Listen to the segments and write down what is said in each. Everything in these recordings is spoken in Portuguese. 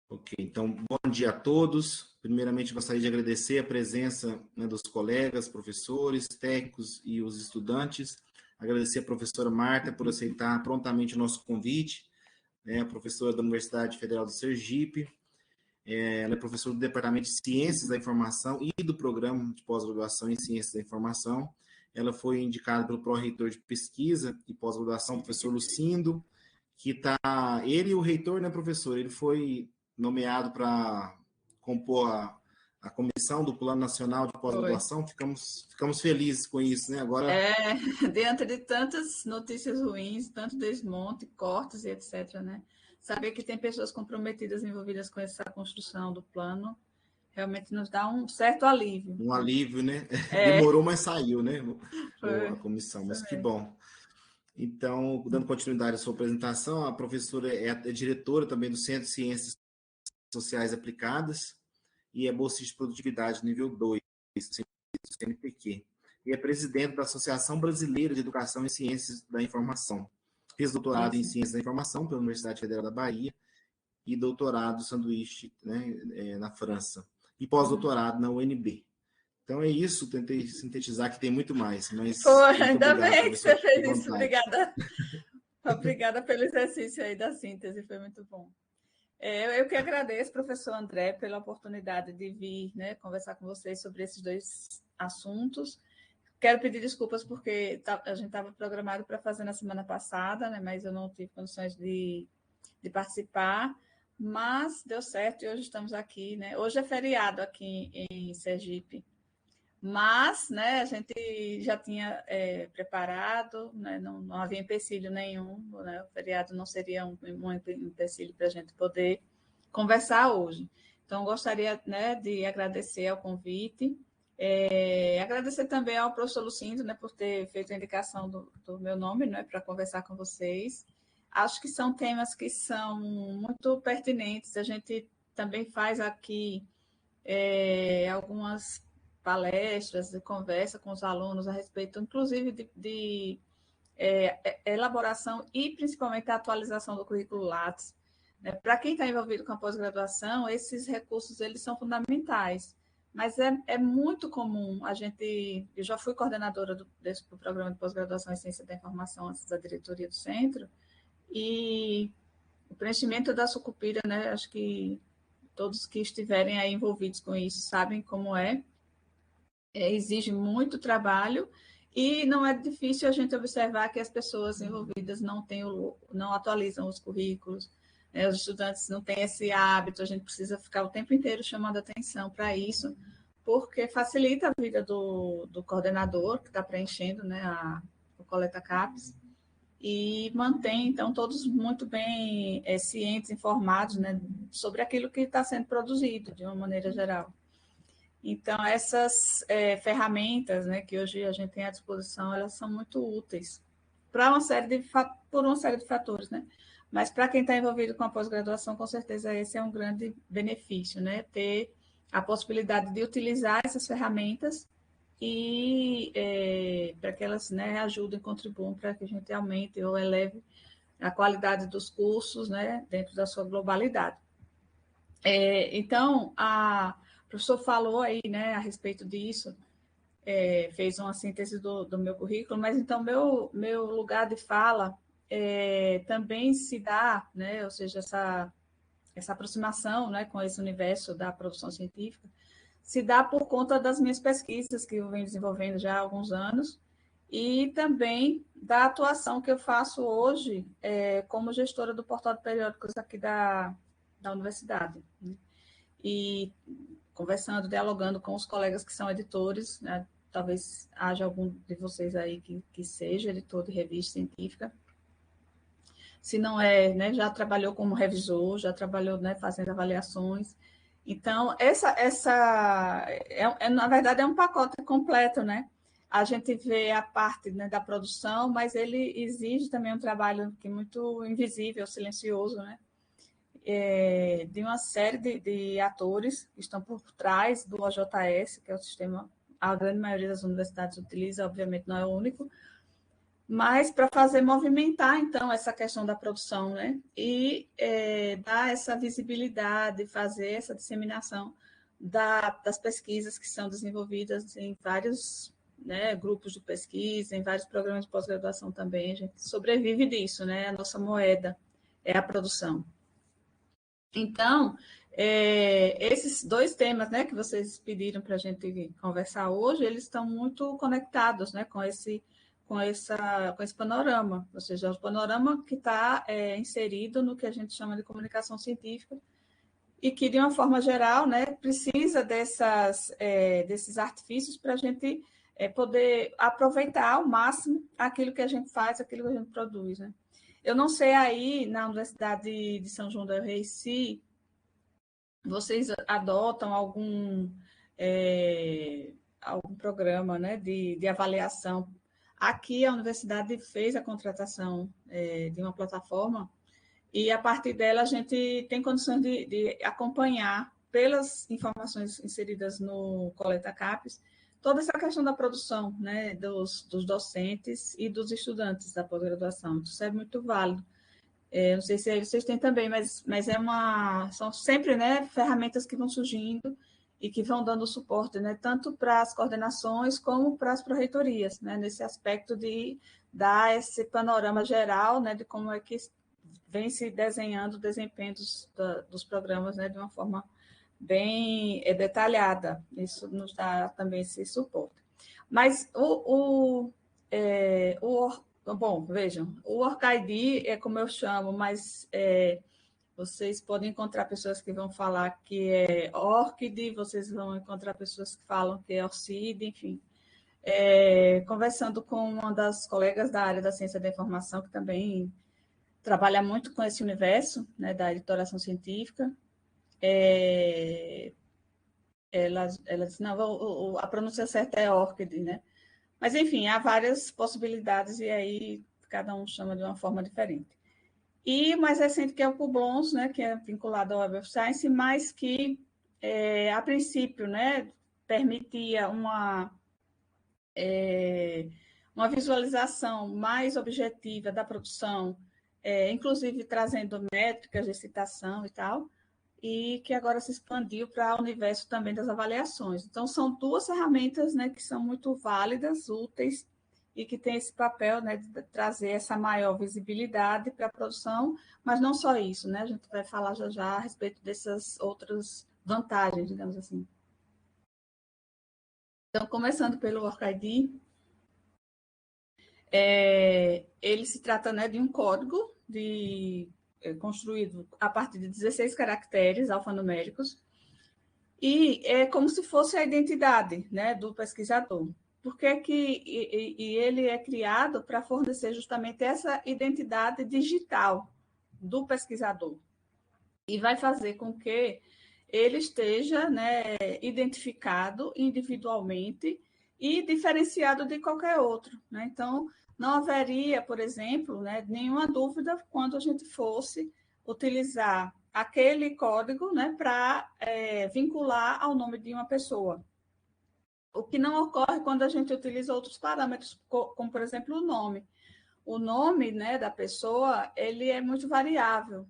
Ok, então, bom dia a todos. Primeiramente, gostaria de agradecer a presença, né, dos colegas, professores, técnicos e os estudantes. Agradecer a professora Marta por aceitar prontamente o nosso convite, né, a professora da Universidade Federal do Sergipe. Ela é professora do Departamento de Ciências da Informação e do Programa de Pós-Graduação em Ciências da Informação. Ela foi indicada pelo pró-reitor de Pesquisa e Pós-Graduação, professor Lucindo, que está... Ele e o reitor, né, professor? Ele foi nomeado para compor a comissão do Plano Nacional de Pós-Graduação. Ficamos felizes com isso, né? Agora... diante de tantas notícias ruins, tanto desmonte, cortes e etc., né? Saber que tem pessoas comprometidas, envolvidas com essa construção do plano, realmente nos dá um certo alívio. Um alívio, né? Demorou, mas saiu, né? A comissão, mas que bom. Então, dando continuidade à sua apresentação, a professora é diretora também do Centro de Ciências Sociais Aplicadas e é bolsista de produtividade nível 2, do CNPq. E é presidente da Associação Brasileira de Educação em Ciências da Informação. Fez doutorado em Ciências da Informação pela Universidade Federal da Bahia e doutorado sanduíche, né, na França. E pós-doutorado na UNB. Então é isso, tentei sintetizar que tem muito mais, mas Foi, muito ainda obrigado, bem que você fez isso, obrigada. Obrigada pelo exercício aí da síntese, foi muito bom. Eu que agradeço, professor André, pela oportunidade de vir, né, conversar com vocês sobre esses dois assuntos. Quero pedir desculpas porque a gente estava programado para fazer na semana passada, né, mas eu não tive condições de participar, mas deu certo e hoje estamos aqui, né? Hoje é feriado aqui em Sergipe, mas, né, a gente já tinha preparado, né, não havia empecilho nenhum, né, o feriado não seria um empecilho para a gente poder conversar hoje. Então, gostaria, né, de agradecer ao convite, agradecer também ao professor Lucindo, né, por ter feito a indicação do meu nome, né, para conversar com vocês. Acho que são temas que são muito pertinentes. A gente também faz aqui algumas palestras e conversa com os alunos a respeito, inclusive, de elaboração e principalmente a atualização do currículo Lattes. Né? Para quem está envolvido com a pós-graduação, esses recursos eles são fundamentais, mas é muito comum eu já fui coordenadora do programa de pós-graduação em Ciência da Informação antes da diretoria do centro, e o preenchimento da sucupira, né, acho que todos que estiverem aí envolvidos com isso sabem como exige muito trabalho e não é difícil a gente observar que as pessoas envolvidas não atualizam os currículos, né? Os estudantes não têm esse hábito, a gente precisa ficar o tempo inteiro chamando atenção para isso, porque facilita a vida do coordenador que está preenchendo, né, o Coleta CAPES, e mantém, então, todos muito bem cientes, informados, né, sobre aquilo que está sendo produzido, de uma maneira geral. Então, essas ferramentas, né, que hoje a gente tem à disposição, elas são muito úteis para por uma série de fatores, né? Mas para quem está envolvido com a pós-graduação, com certeza esse é um grande benefício, né? Ter a possibilidade de utilizar essas ferramentas e para que elas, né, ajudem, contribuam para que a gente aumente ou eleve a qualidade dos cursos, né, dentro da sua globalidade. Então, o professor falou aí, né, a respeito disso, fez uma síntese do meu currículo, mas então meu lugar de fala também se dá, né, ou seja, essa aproximação, né, com esse universo da produção científica, se dá por conta das minhas pesquisas que eu venho desenvolvendo já há alguns anos e também da atuação que eu faço hoje como gestora do portal de periódicos aqui da universidade, né? E conversando, dialogando com os colegas que são editores, né? Talvez haja algum de vocês aí que seja editor de revista científica. Se não é, né, já trabalhou como revisor, já trabalhou, né, fazendo avaliações. Então, na verdade, é um pacote completo, né? A gente vê a parte, né, da produção, mas ele exige também um trabalho que é muito invisível, silencioso, né? De uma série de atores que estão por trás do OJS, que é o sistema, a grande maioria das universidades utiliza, obviamente não é o único, mas para fazer movimentar, então, essa questão da produção, né? E dar essa visibilidade, fazer essa disseminação das pesquisas que são desenvolvidas em vários, né, grupos de pesquisa, em vários programas de pós-graduação também. A gente sobrevive disso, né? A nossa moeda é a produção. Então, esses dois temas, né, que vocês pediram para a gente conversar hoje, eles estão muito conectados, né, com esse panorama, ou seja, o panorama que está inserido no que a gente chama de comunicação científica e que, de uma forma geral, né, precisa desses artifícios para a gente poder aproveitar ao máximo aquilo que a gente faz, aquilo que a gente produz, né? Eu não sei aí, na Universidade de São João del Rei, se vocês adotam algum programa, né, de avaliação. Aqui, a universidade fez a contratação de uma plataforma e, a partir dela, a gente tem condições de acompanhar, pelas informações inseridas no Coleta CAPES, toda essa questão da produção, né, dos docentes e dos estudantes da pós-graduação. Isso é muito válido. Não sei se vocês têm também, mas são sempre, né, ferramentas que vão surgindo e que vão dando suporte, né, tanto para as coordenações como para as pró-reitorias, né, nesse aspecto de dar esse panorama geral, né, de como é que vem se desenhando o desempenho dos programas, né, de uma forma bem detalhada. Isso nos dá também esse suporte. Mas bom, vejam, o OrcID é como eu chamo, mas vocês podem encontrar pessoas que vão falar que é ORCID, vocês vão encontrar pessoas que falam que é ORCID, enfim. Conversando com uma das colegas da área da ciência da informação, que também trabalha muito com esse universo, né, da editoração científica, ela disse, não, a pronúncia certa é ORCID, né? Mas, enfim, há várias possibilidades e aí cada um chama de uma forma diferente. E o mais recente, que é o Publons, né, que é vinculado ao Web of Science, mas que, a princípio, né, permitia uma visualização mais objetiva da produção, inclusive trazendo métricas de citação e tal, e que agora se expandiu para o universo também das avaliações. Então, são duas ferramentas, né, que são muito válidas, úteis, e que têm esse papel, né, de trazer essa maior visibilidade para a produção, mas não só isso, né? A gente vai falar já já a respeito dessas outras vantagens, digamos assim. Então, começando pelo OrcID, ele se trata, né, de um código construído a partir de 16 caracteres alfanuméricos, e é como se fosse a identidade, né, do pesquisador. Porque ele é criado para fornecer justamente essa identidade digital do pesquisador e vai fazer com que ele esteja, né, identificado individualmente e diferenciado de qualquer outro, né? Então, não haveria, por exemplo, né, nenhuma dúvida quando a gente fosse utilizar aquele código, né, para vincular ao nome de uma pessoa. O que não ocorre quando a gente utiliza outros parâmetros, como, por exemplo, o nome. O nome, né, da pessoa, ele é muito variável.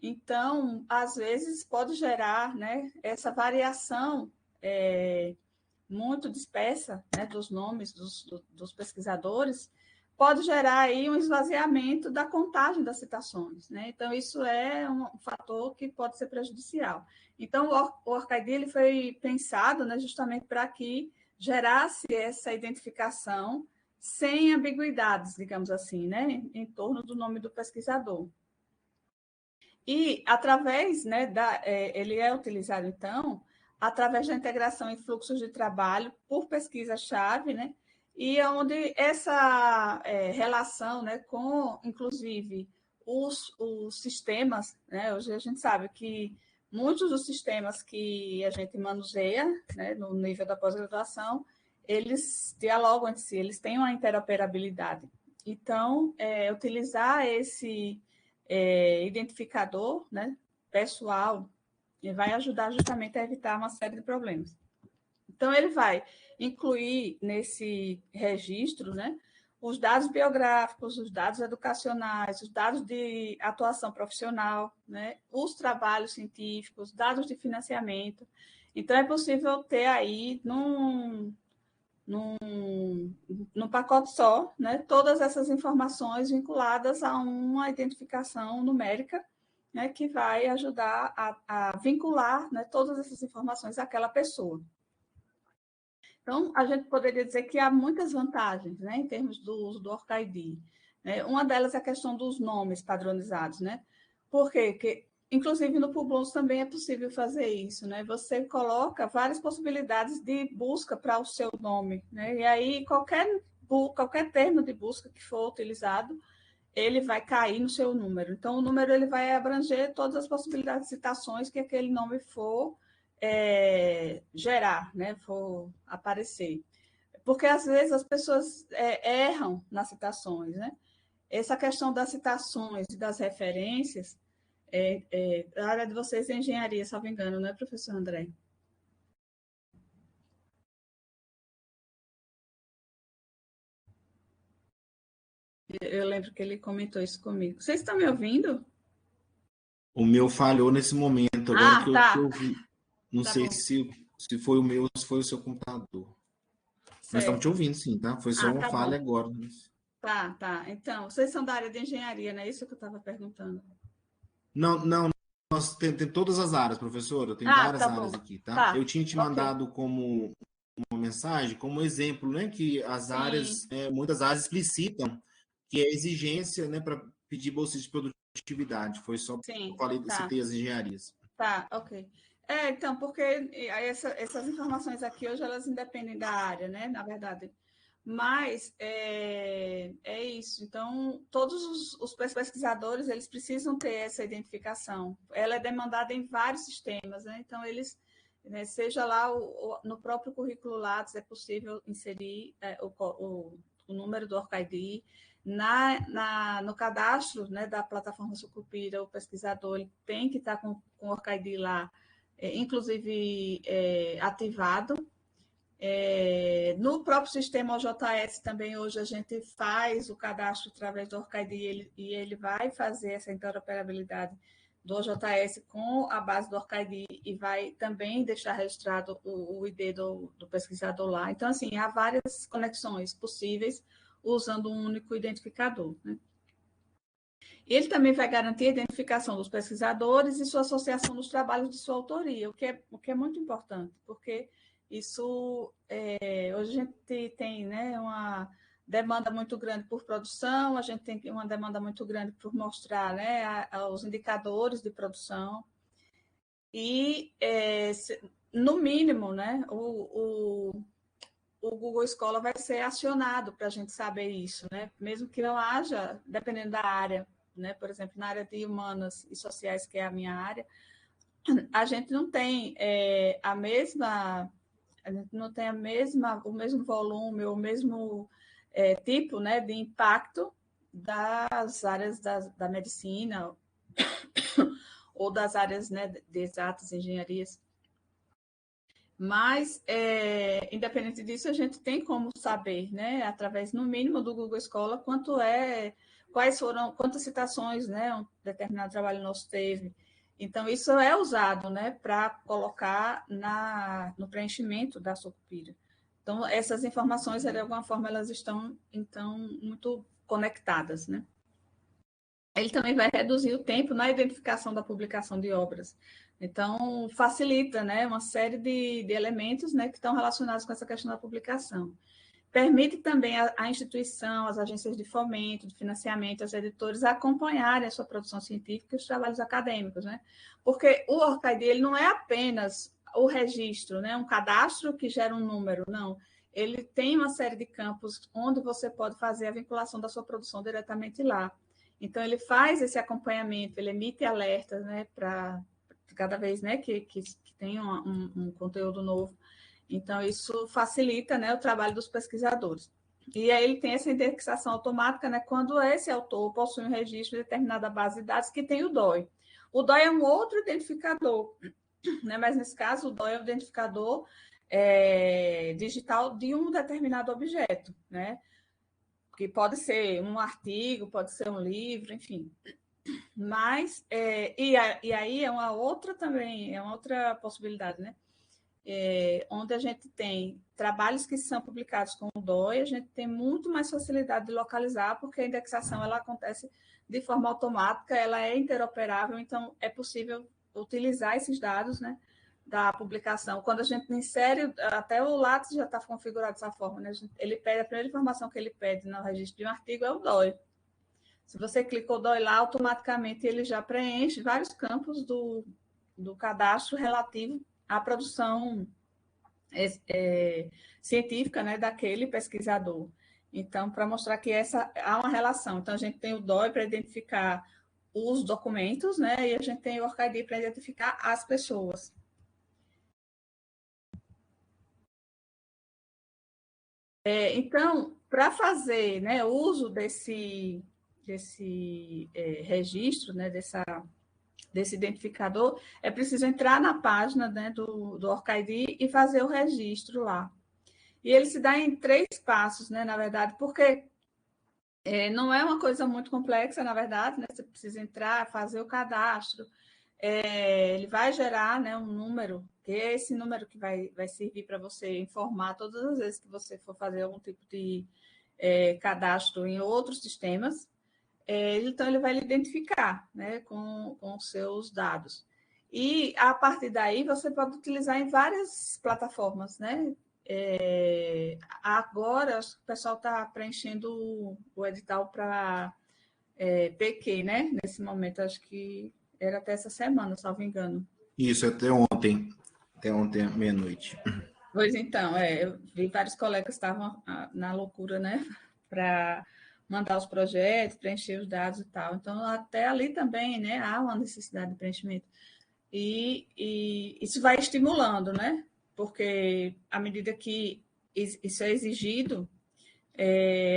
Então, às vezes, pode gerar, né, essa variação muito dispersa, né, dos nomes dos pesquisadores, pode gerar aí um esvaziamento da contagem das citações, né? Então, isso é um fator que pode ser prejudicial. Então, o OrcID ele foi pensado, né, justamente para que gerasse essa identificação sem ambiguidades, digamos assim, né, em torno do nome do pesquisador. E, através, né, ele é utilizado, então, através da integração em fluxos de trabalho por pesquisa-chave, né, e onde essa relação, né, com, inclusive, os sistemas, né, hoje a gente sabe que muitos dos sistemas que a gente manuseia, né, no nível da pós-graduação, eles dialogam entre si, eles têm uma interoperabilidade. Então, utilizar esse identificador, né, pessoal, e vai ajudar justamente a evitar uma série de problemas. Então, ele vai incluir nesse registro, né, os dados biográficos, os dados educacionais, os dados de atuação profissional, né? Os trabalhos científicos, dados de financiamento. Então, é possível ter aí, num pacote só, né, todas essas informações vinculadas a uma identificação numérica, né, que vai ajudar a vincular, né, todas essas informações àquela pessoa. Então, a gente poderia dizer que há muitas vantagens, né, em termos do uso do ORCID. Né? Uma delas é a questão dos nomes padronizados, né? Por quê? Porque, inclusive, no Publius também é possível fazer isso, né? Você coloca várias possibilidades de busca para o seu nome, né? E aí, qualquer termo de busca que for utilizado, ele vai cair no seu número. Então, o número ele vai abranger todas as possibilidades de citações que aquele nome for gerar, né? For aparecer. Porque, às vezes, as pessoas erram nas citações, né? Essa questão das citações e das referências, a área de vocês é engenharia, se não me engano, não é, professor André? Eu lembro que ele comentou isso comigo. Vocês estão me ouvindo? O meu falhou nesse momento, agora que eu te Tá. ouvi. Não Tá sei bom. se foi o meu ou se foi o seu computador. Nós estamos te Certo. ouvindo, sim, tá? Foi só uma Tá falha bom. agora. Tá. Então, vocês são da área de engenharia, não é isso que eu estava perguntando? Não, nós tem todas as áreas, professora, tem várias Tá bom. áreas aqui, tá? Tá, Eu tinha te ok. mandado como uma mensagem, como exemplo, né, que as Sim, áreas, muitas áreas explicitam que é exigência, né, para pedir bolsa de produtividade. Foi só eu sim, falei, tá. citei as engenharias. Tá, ok. Então, porque essas informações aqui hoje elas independem da área, né? Na verdade. Mas é isso. Então, todos os pesquisadores eles precisam ter essa identificação. Ela é demandada em vários sistemas, né? Então, eles, né, seja lá no próprio currículo Lattes, é possível inserir o número do ORCID. No cadastro, né, da plataforma Sucupira, o pesquisador ele tem que estar com o ORCID lá, inclusive ativado. No próprio sistema OJS também hoje a gente faz o cadastro através do ORCID e ele vai fazer essa interoperabilidade do OJS com a base do ORCID e vai também deixar registrado o ID do pesquisador lá. Então, assim, há várias conexões possíveis usando um único identificador. Né? E ele também vai garantir a identificação dos pesquisadores e sua associação nos trabalhos de sua autoria, o que é muito importante, porque isso, hoje a gente tem, né, uma demanda muito grande por produção, a gente tem uma demanda muito grande por mostrar, né, os indicadores de produção, e, no mínimo, né, o Google Escola vai ser acionado para a gente saber isso, né? Mesmo que não haja, dependendo da área, né? Por exemplo, na área de humanas e sociais, que é a minha área, a gente não tem o mesmo volume, o mesmo tipo, né, de impacto das áreas da medicina ou das áreas, né, de exatas engenharias. Mas, independente disso, a gente tem como saber, né, através, no mínimo, do Google Escola, quantas citações, né, um determinado trabalho nosso teve. Então, isso é usado, né, para colocar no preenchimento da Sucupira. Então, essas informações, de alguma forma, elas estão, então, muito conectadas, né? Ele também vai reduzir o tempo na identificação da publicação de obras. Então, facilita, né, uma série de elementos, né, que estão relacionados com essa questão da publicação. Permite também a instituição, as agências de fomento, de financiamento, os editores acompanharem a sua produção científica e os trabalhos acadêmicos, né? Porque o ORCID ele não é apenas o registro, né, um cadastro que gera um número, não. Ele tem uma série de campos onde você pode fazer a vinculação da sua produção diretamente lá. Então, ele faz esse acompanhamento, ele emite alertas, né, para cada vez, né, que tem um conteúdo novo. Então, isso facilita, né, o trabalho dos pesquisadores. E aí ele tem essa indexação automática, né, quando esse autor possui um registro de determinada base de dados que tem o DOI. O DOI é um outro identificador, né, mas nesse caso o DOI é o identificador digital de um determinado objeto, né? que pode ser um artigo, pode ser um livro, enfim. Mas, e aí é uma outra também, é uma outra possibilidade, né? Onde a gente tem trabalhos que são publicados com o DOI, a gente tem muito mais facilidade de localizar, porque a indexação ela acontece de forma automática, ela é interoperável, então é possível utilizar esses dados, né, da publicação. Quando a gente insere, até o Lattes já está configurado dessa forma, né? Ele pede, a primeira informação que ele pede no registro de um artigo é o DOI. Se você clicou DOI lá, automaticamente ele já preenche vários campos do cadastro relativo à produção científica, né, daquele pesquisador. Então, para mostrar que há uma relação. Então, a gente tem o DOI para identificar os documentos, né, e a gente tem o ORCID para identificar as pessoas. Então, para fazer, né, uso desse registro, né, desse identificador, é preciso entrar na página, né, do ORCID e fazer o registro lá. E ele se dá em 3 passos, né, na verdade, porque não é uma coisa muito complexa, na verdade, né? Você precisa entrar, fazer o cadastro, ele vai gerar, né, um número, que é esse número que vai servir para você informar todas as vezes que você for fazer algum tipo de cadastro em outros sistemas. Então, ele vai lhe identificar, né, com os seus dados. E, a partir daí, você pode utilizar em várias plataformas, né? Agora, o pessoal está preenchendo o edital para PQ, né? Nesse momento, acho que era até essa semana, salvo engano. Isso, até ontem meia-noite. Pois então, eu vi vários colegas que estavam na loucura, né? Para mandar os projetos, preencher os dados e tal. Então, até ali também, né, há uma necessidade de preenchimento. E isso vai estimulando, né? Porque à medida que isso é exigido,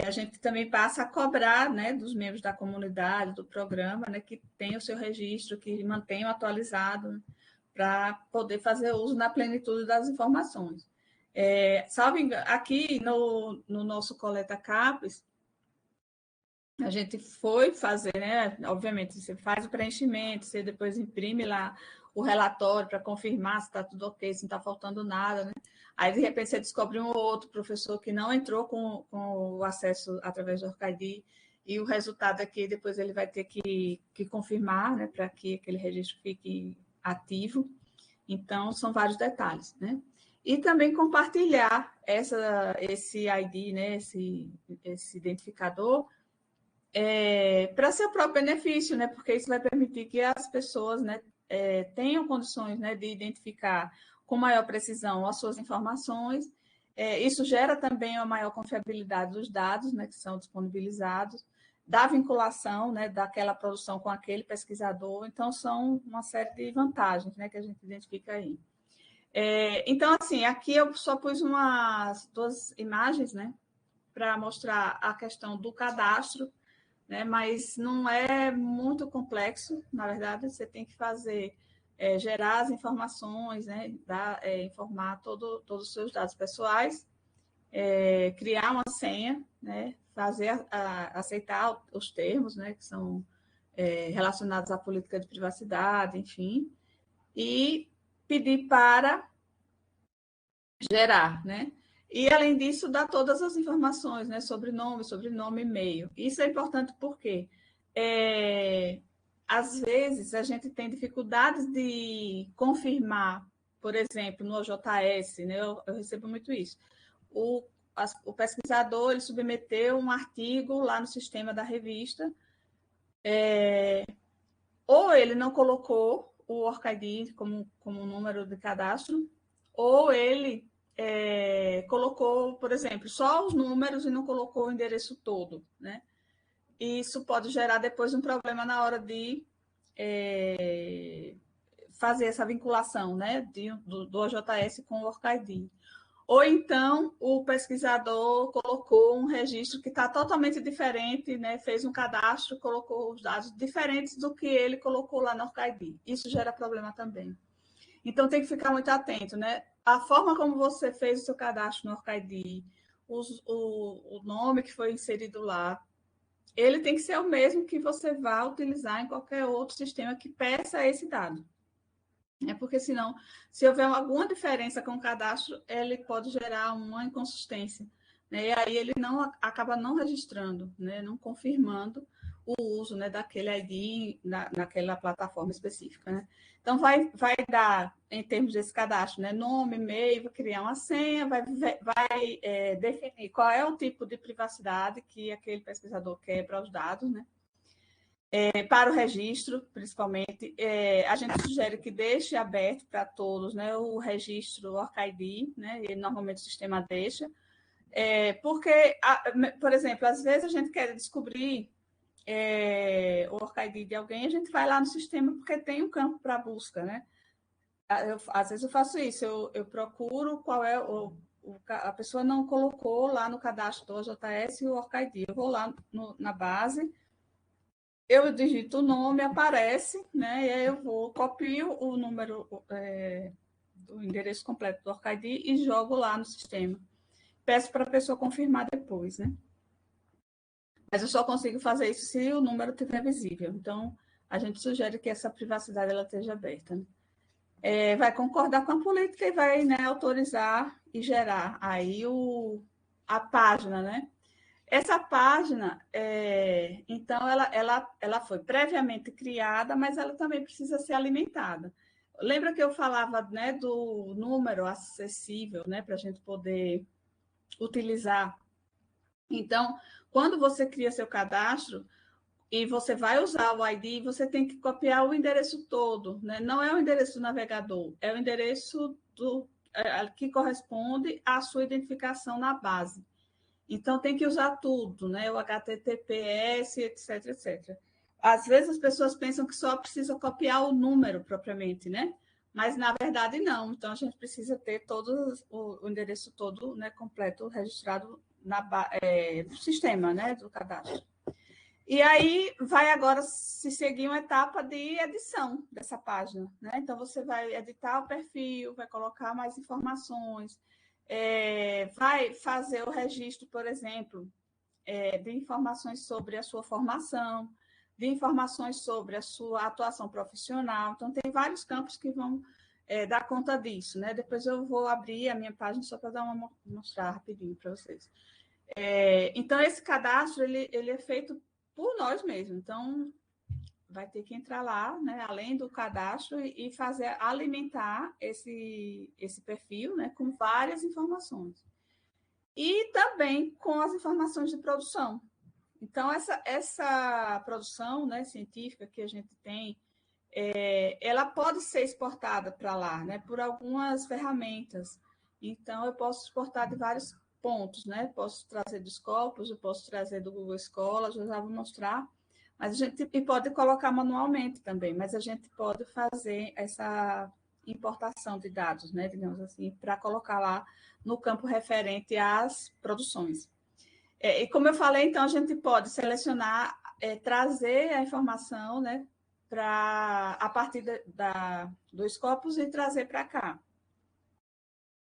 a gente também passa a cobrar, né, dos membros da comunidade, do programa, né, que tenham o seu registro, que mantenham atualizado, né, para poder fazer uso na plenitude das informações. Salvo engano, aqui no nosso Coleta CAPES, a gente foi fazer, né? Obviamente, você faz o preenchimento, você depois imprime lá o relatório para confirmar se está tudo ok, se não está faltando nada, né? Aí, de repente, você descobre um ou outro professor que não entrou com o acesso através do ORCID, e o resultado aqui, depois ele vai ter que confirmar, né, para que aquele registro fique ativo. Então, são vários detalhes, né? E também compartilhar esse ID, né, esse identificador, para seu próprio benefício, né? Porque isso vai permitir que as pessoas, né, tenham condições, né, de identificar com maior precisão as suas informações. Isso gera também uma maior confiabilidade dos dados, né, que são disponibilizados, da vinculação, né, daquela produção com aquele pesquisador. Então, são uma série de vantagens, né, que a gente identifica aí. Então, assim, aqui eu só pus umas 2 imagens, né, para mostrar a questão do cadastro, né? Mas não é muito complexo, na verdade, você tem que fazer, gerar as informações, né? Informar todos os seus dados pessoais, criar uma senha, né? Aceitar os termos, né? Que são relacionados à política de privacidade, enfim, e pedir para gerar, né? E, além disso, dá todas as informações, né? Sobrenome, e-mail. Isso é importante porque, às vezes, a gente tem dificuldades de confirmar, por exemplo, no OJS, né? Eu recebo muito isso. O pesquisador ele submeteu um artigo lá no sistema da revista, ou ele não colocou o ORCID como número de cadastro, ou ele colocou, por exemplo, só os números e não colocou o endereço todo, né? E isso pode gerar depois um problema na hora de fazer essa vinculação, né, do OJS com o ORCID. Ou então o pesquisador colocou um registro que está totalmente diferente, né? Fez um cadastro, colocou os dados diferentes do que ele colocou lá no ORCID. Isso gera problema também. Então tem que ficar muito atento, né? A forma como você fez o seu cadastro no ORCID, o nome que foi inserido lá, ele tem que ser o mesmo que você vai utilizar em qualquer outro sistema que peça esse dado. Porque senão, se houver alguma diferença com o cadastro, ele pode gerar uma inconsistência, né? E aí ele acaba não registrando, né? Não confirmando o uso, né, daquele ID naquela plataforma específica, né? Então, vai dar, em termos desse cadastro, né, nome, e-mail, vai criar uma senha, vai definir qual é o tipo de privacidade que aquele pesquisador quer para os dados, né? Para o registro, principalmente, a gente sugere que deixe aberto para todos, né, o registro OrcID, né, e normalmente o sistema deixa, porque, por exemplo, às vezes a gente quer descobrir o OrcID de alguém, a gente vai lá no sistema porque tem um campo para busca, né? Às vezes eu faço isso, eu procuro qual é a pessoa não colocou lá no cadastro do OJS o OrcID, eu vou lá na base, eu digito o nome, aparece, né? E aí eu copio o número, o endereço completo do OrcID e jogo lá no sistema. Peço para a pessoa confirmar depois, né? Mas eu só consigo fazer isso se o número estiver visível. Então, a gente sugere que essa privacidade ela esteja aberta, né? Vai concordar com a política e vai, né, autorizar e gerar aí a página, né? Essa página, então, ela foi previamente criada, mas ela também precisa ser alimentada. Lembra que eu falava, né, do número acessível, né, para a gente poder utilizar? Então, quando você cria seu cadastro e você vai usar o ID, você tem que copiar o endereço todo, né? Não é o endereço do navegador, é o endereço que corresponde à sua identificação na base. Então, tem que usar tudo, né? O HTTPS, etc, etc. Às vezes as pessoas pensam que só precisa copiar o número propriamente, né? Mas, na verdade, não. Então, a gente precisa ter o endereço todo, né, completo, registrado no sistema, né, do cadastro. E aí vai agora se seguir uma etapa de edição dessa página, né? Então, você vai editar o perfil, vai colocar mais informações, vai fazer o registro, por exemplo, de informações sobre a sua formação, de informações sobre a sua atuação profissional. Então, tem vários campos que vão dar conta disso, né? Depois eu vou abrir a minha página só para mostrar rapidinho para vocês. Então, esse cadastro, ele é feito por nós mesmos. Então, vai ter que entrar lá, né, além do cadastro, e fazer alimentar esse perfil, né, com várias informações. E também com as informações de produção. Então, essa produção, né, científica que a gente tem, ela pode ser exportada para lá, né, por algumas ferramentas. Então, eu posso exportar de vários pontos, né? Posso trazer dos Scopus, eu posso trazer do Google Scholar, já vou mostrar. Mas a gente pode colocar manualmente também, mas a gente pode fazer essa importação de dados, né, digamos assim, para colocar lá no campo referente às produções. E como eu falei, então, a gente pode selecionar, trazer a informação, né, a partir do Scopus e trazer para cá,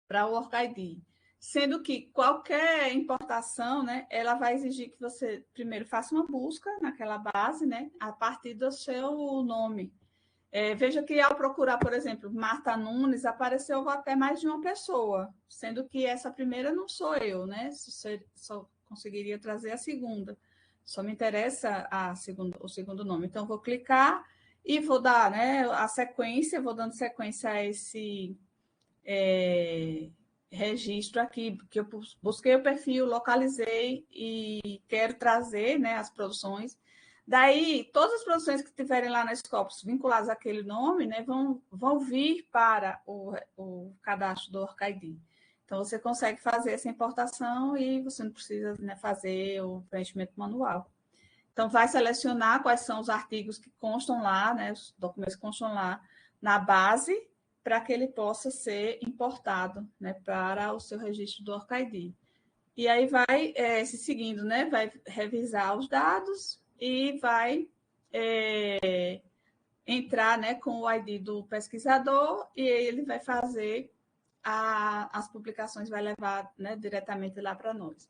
para o OrcID. Sendo que qualquer importação, né, ela vai exigir que você primeiro faça uma busca naquela base, né, a partir do seu nome. Veja que ao procurar, por exemplo, Marta Nunes, apareceu até mais de uma pessoa, sendo que essa primeira não sou eu, né? Só conseguiria trazer a segunda. Só me interessa o segundo nome. Então, vou clicar e vou dar, né, a sequência, vou dando sequência a esse registro aqui, que eu busquei o perfil, localizei e quero trazer, né, as produções. Daí, todas as produções que tiverem lá na Scopus vinculadas àquele nome, né, vão vir para o cadastro do OrcID. Então, você consegue fazer essa importação e você não precisa, né, fazer o preenchimento manual. Então, vai selecionar quais são os artigos que constam lá, né, os documentos que constam lá na base, para que ele possa ser importado, né, para o seu registro do OrcID. E aí vai se seguindo, né, vai revisar os dados e vai entrar, né, com o ID do pesquisador e ele vai fazer as publicações vai levar, né, diretamente lá para nós.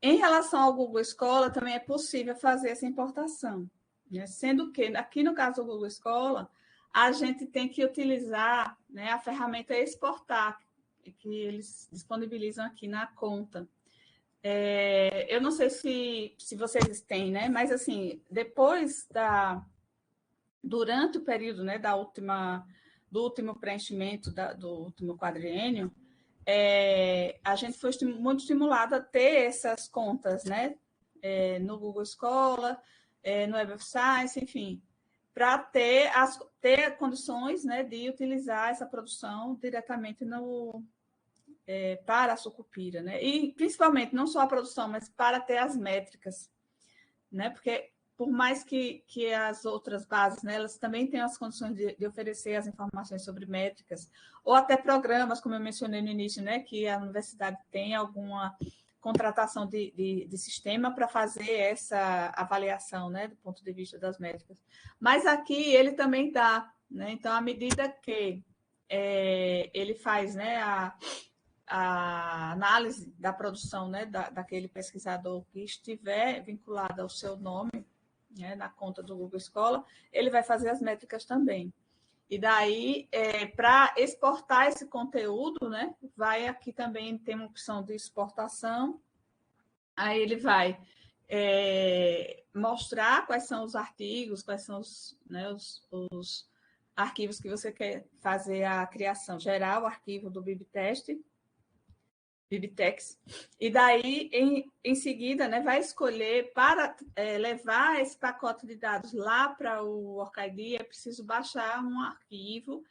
Em relação ao Google Escola, também é possível fazer essa importação, né? Sendo que, aqui no caso do Google Escola, a gente tem que utilizar, né, a ferramenta Exportar, que eles disponibilizam aqui na conta. Eu não sei se vocês têm, né? Mas, assim, durante o período, né, do último preenchimento do último quadriênio, a gente foi muito estimulado a ter essas contas, né? No Google Escola, no Web of Science, enfim, para ter condições, né, de utilizar essa produção diretamente para a Sucupira, né? E principalmente não só a produção, mas para ter as métricas, né? Porque por mais que as outras bases, né, elas também têm as condições de oferecer as informações sobre métricas, ou até programas, como eu mencionei no início, né, que a universidade tem alguma contratação de sistema para fazer essa avaliação, né, do ponto de vista das métricas. Mas aqui ele também dá, né? Então, à medida que ele faz, né, a análise da produção, né, daquele pesquisador que estiver vinculado ao seu nome, né, na conta do Google Escola, ele vai fazer as métricas também. E daí, para exportar esse conteúdo, né, vai aqui também tem uma opção de exportação. Aí ele vai mostrar quais são os artigos, quais são né, os arquivos que você quer fazer a criação, gerar o arquivo do BibTeX, e daí, em seguida, né, vai escolher para levar esse pacote de dados lá para o OrcID, é preciso baixar um arquivo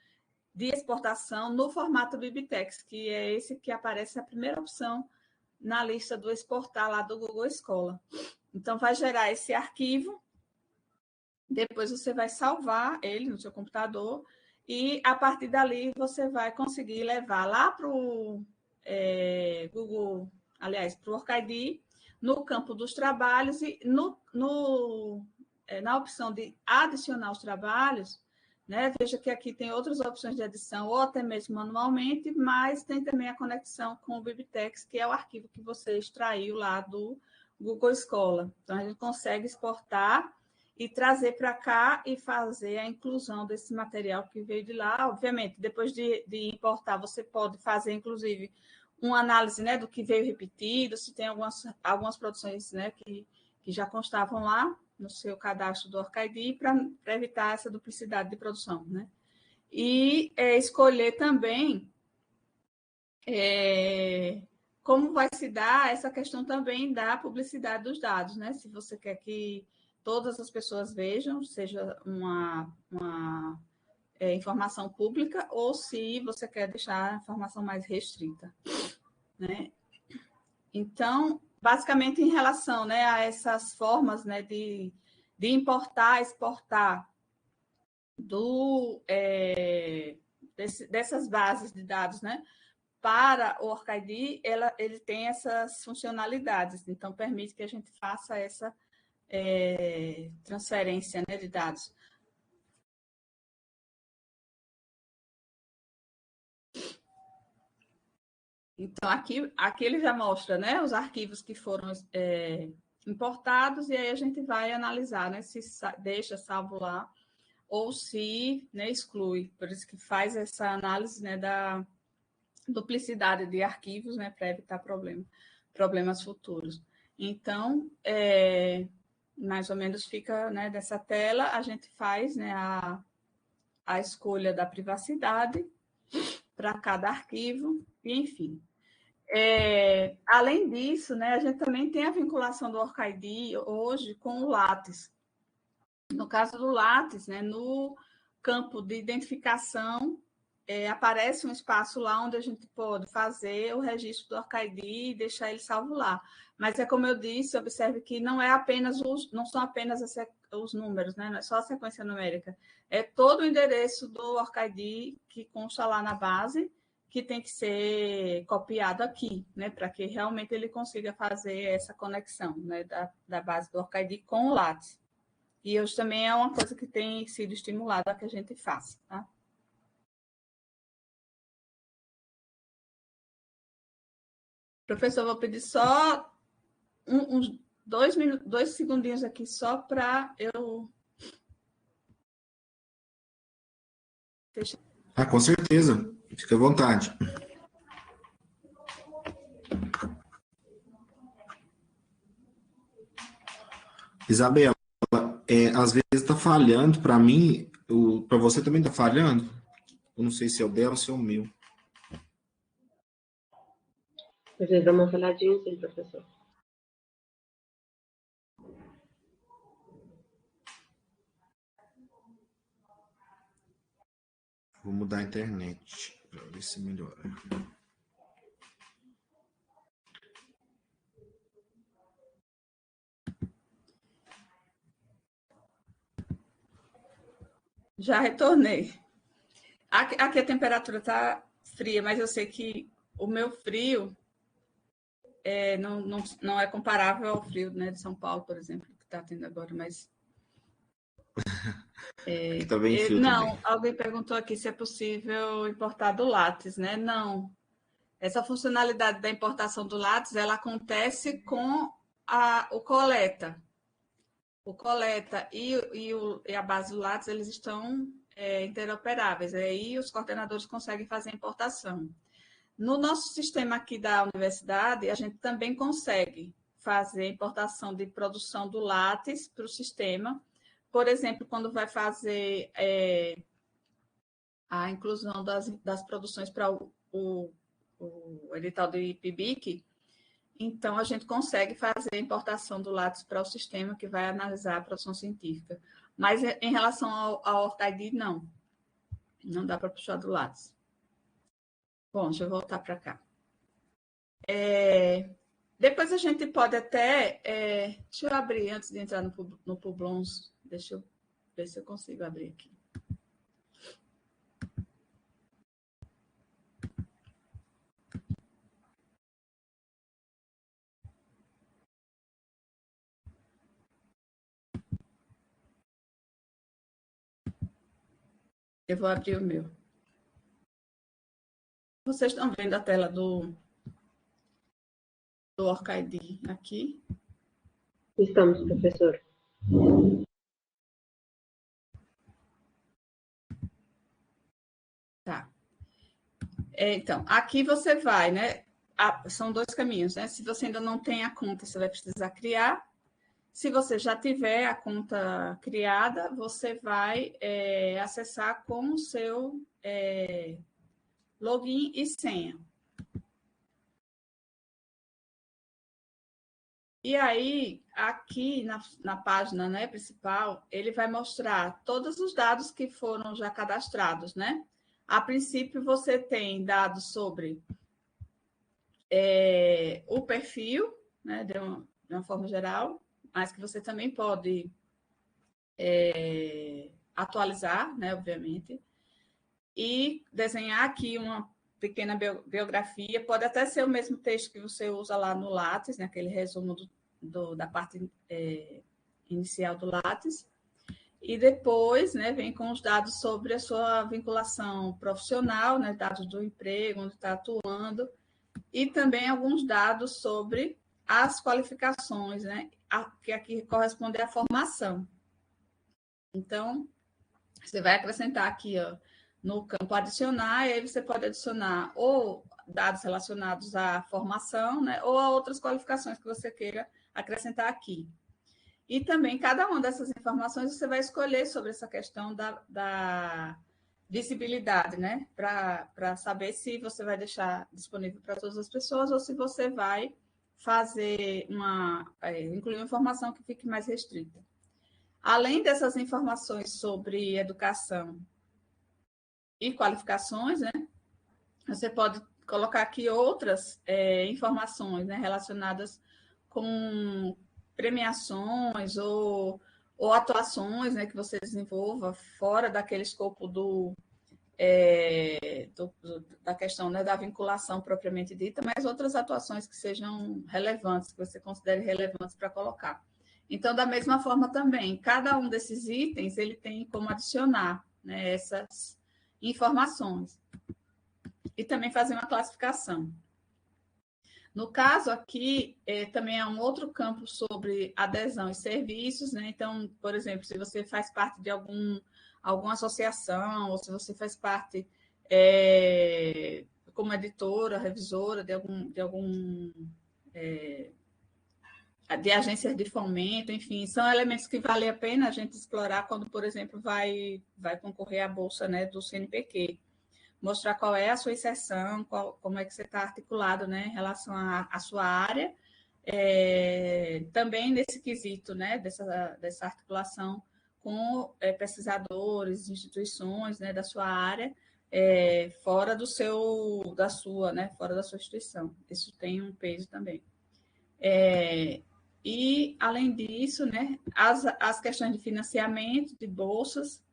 de exportação no formato BibTeX, que é esse que aparece a primeira opção na lista do exportar lá do Google Escola. Então, vai gerar esse arquivo, depois você vai salvar ele no seu computador e, a partir dali, você vai conseguir levar lá para o Google, aliás, para o OrcID, no campo dos trabalhos e na opção de adicionar os trabalhos, né? Veja que aqui tem outras opções de adição, ou até mesmo manualmente, mas tem também a conexão com o BibTeX, que é o arquivo que você extraiu lá do Google Escola. Então, a gente consegue exportar e trazer para cá e fazer a inclusão desse material que veio de lá. Obviamente, depois de importar, você pode fazer, inclusive, uma análise, né, do que veio repetido, se tem algumas produções, né, que já constavam lá no seu cadastro do OrcID, para evitar essa duplicidade de produção, né? E escolher também como vai se dar essa questão também da publicidade dos dados, né? Se você quer que todas as pessoas vejam, seja uma informação pública, ou se você quer deixar a informação mais restrita, né? Então, basicamente, em relação, né, a essas formas, né, de importar, exportar dessas bases de dados, né, para o OrcID, ele tem essas funcionalidades, então permite que a gente faça essa transferência, né, de dados. Então, aqui ele já mostra, né, os arquivos que foram importados, e aí a gente vai analisar, né, se deixa salvo lá ou se, né, exclui. Por isso que faz essa análise, né, da duplicidade de arquivos, né, para evitar problemas futuros. Então, mais ou menos fica, né, dessa tela, a gente faz, né, a escolha da privacidade para cada arquivo, e enfim. Além disso, né, a gente também tem a vinculação do OrcID hoje com o Lattes. No caso do Lattes, né, no campo de identificação, aparece um espaço lá onde a gente pode fazer o registro do OrcID e deixar ele salvo lá. Mas é como eu disse, observe que não são apenas os números, né? Não é só a sequência numérica. É todo o endereço do OrcID que consta lá na base, que tem que ser copiado aqui, né? Para que realmente ele consiga fazer essa conexão, né? Da base do OrcID com o Lattes. E hoje também é uma coisa que tem sido estimulada a que a gente faça, tá? Professor, vou pedir só uns 2 segundinhos aqui, só para eu fechar. Com certeza. Fica à vontade. Isabela, às vezes está falhando para mim, para você também está falhando? Eu não sei se é o dela ou se é o meu. Às vezes dá uma falhadinha, sim, professor. Vou mudar a internet para ver se melhora. Já retornei. Aqui a temperatura está fria, mas eu sei que o meu frio não é comparável ao frio, né, de São Paulo, por exemplo, que está tendo agora, mas... Aqui tá bem frio não, também. alguém perguntou aqui se é possível importar do Lattes, né? Não. Essa funcionalidade da importação do Lattes, ela acontece com o coleta. O coleta e a base do Lattes, eles estão interoperáveis. Aí os coordenadores conseguem fazer a importação. No nosso sistema aqui da universidade, a gente também consegue fazer a importação de produção do Lattes para o sistema. Por exemplo, quando vai fazer a inclusão das produções para o edital do IPBIC, então a gente consegue fazer a importação do Lattes para o sistema que vai analisar a produção científica. Mas em relação ao OrtID, não. Não dá para puxar do Lattes. Bom, deixa eu voltar para cá. Depois a gente pode até... deixa eu abrir, antes de entrar no Publons, deixa eu ver se eu consigo abrir aqui. Eu vou abrir o meu. Vocês estão vendo a tela do OrcID aqui? Estamos, professor. Tá. Então, aqui você vai, né? São 2 caminhos, né? Se você ainda não tem a conta, você vai precisar criar. Se você já tiver a conta criada, você vai acessar com o seu login e senha. E aí, aqui na página, né, principal, ele vai mostrar todos os dados que foram já cadastrados, né? A princípio, você tem dados sobre o perfil, né, de uma forma geral, mas que você também pode atualizar, né, obviamente, e desenhar aqui uma pequena biografia, pode até ser o mesmo texto que você usa lá no Lattes, né, aquele resumo da parte inicial do Lattes, e depois, né, vem com os dados sobre a sua vinculação profissional, né, dados do emprego, onde está atuando, e também alguns dados sobre as qualificações, né, que aqui corresponde à formação. Então, você vai acrescentar aqui, ó, no campo adicionar, e aí você pode adicionar ou dados relacionados à formação, né, ou a outras qualificações que você queira acrescentar aqui. E também, cada uma dessas informações, você vai escolher sobre essa questão da visibilidade, né, para saber se você vai deixar disponível para todas as pessoas ou se você vai fazer incluir uma informação que fique mais restrita. Além dessas informações sobre educação e qualificações, né, você pode colocar aqui outras informações, né, relacionadas com premiações ou atuações, né, que você desenvolva fora daquele escopo da questão, né, da vinculação propriamente dita, mas outras atuações que sejam relevantes, que você considere relevantes para colocar. Então, da mesma forma também, cada um desses itens, ele tem como adicionar, né, essas informações. E também fazer uma classificação. No caso aqui, também há um outro campo sobre adesão e serviços, né? Então, por exemplo, se você faz parte de alguma associação, ou se você faz parte como editora, revisora de agências de fomento, enfim, são elementos que vale a pena a gente explorar quando, por exemplo, vai concorrer à bolsa, né, do CNPq. Mostrar qual é a sua inserção, como é que você está articulado, né, em relação à sua área, também nesse quesito, né, dessa articulação com pesquisadores, instituições, né, da sua área, fora da sua instituição. Isso tem um peso também. E, além disso, né, as questões de financiamento, de bolsas,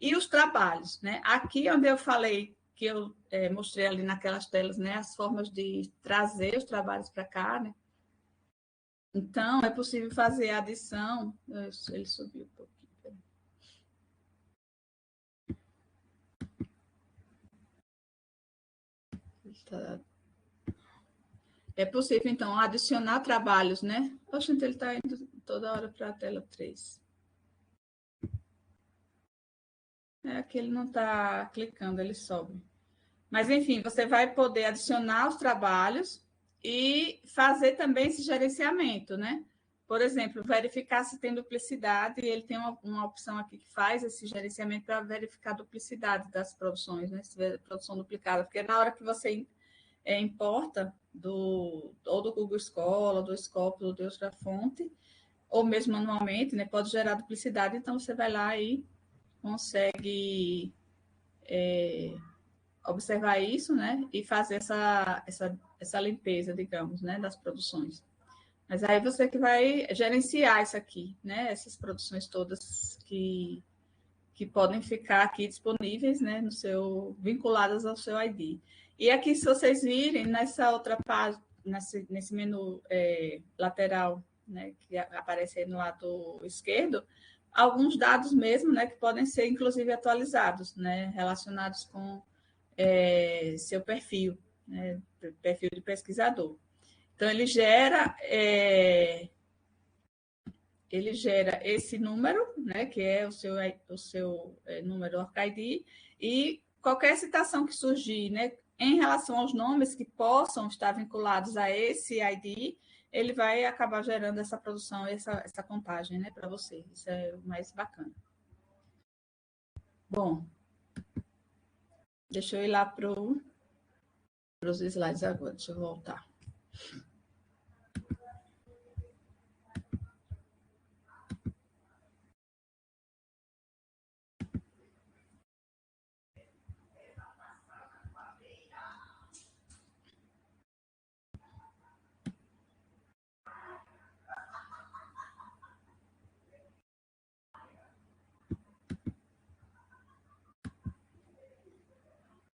e os trabalhos, né? Aqui onde eu falei, que eu mostrei ali naquelas telas, né? As formas de trazer os trabalhos para cá, né? Então, é possível fazer a adição. Ele subiu um pouquinho. É possível, então, adicionar trabalhos, né? Oxe, ele está indo toda hora para a tela 3. Aqui ele não está clicando, ele sobe. Mas, enfim, você vai poder adicionar os trabalhos e fazer também esse gerenciamento, né? Por exemplo, verificar se tem duplicidade, e ele tem uma opção aqui que faz esse gerenciamento para verificar a duplicidade das produções, né? Se tiver produção duplicada, porque na hora que você importa ou do Google Scholar, do Scopus, ou de outra fonte, ou mesmo manualmente, né? Pode gerar duplicidade, então você vai lá e consegue observar isso, né, e fazer essa limpeza, digamos, né, das produções. Mas aí você que vai gerenciar isso aqui, né, essas produções todas que podem ficar aqui disponíveis, né, vinculadas ao seu ID. E aqui, se vocês virem, nessa outra página, nesse menu lateral, né, que aparece aí no lado esquerdo, alguns dados mesmo, né, que podem ser, inclusive, atualizados, né, relacionados com seu perfil, né, perfil de pesquisador. Então, ele gera esse número, né, que é o seu número ORCID, e qualquer citação que surgir, né, em relação aos nomes que possam estar vinculados a esse ID, ele vai acabar gerando essa produção, essa contagem, né, para você. Isso é o mais bacana. Bom, deixa eu ir lá para os slides agora, deixa eu voltar.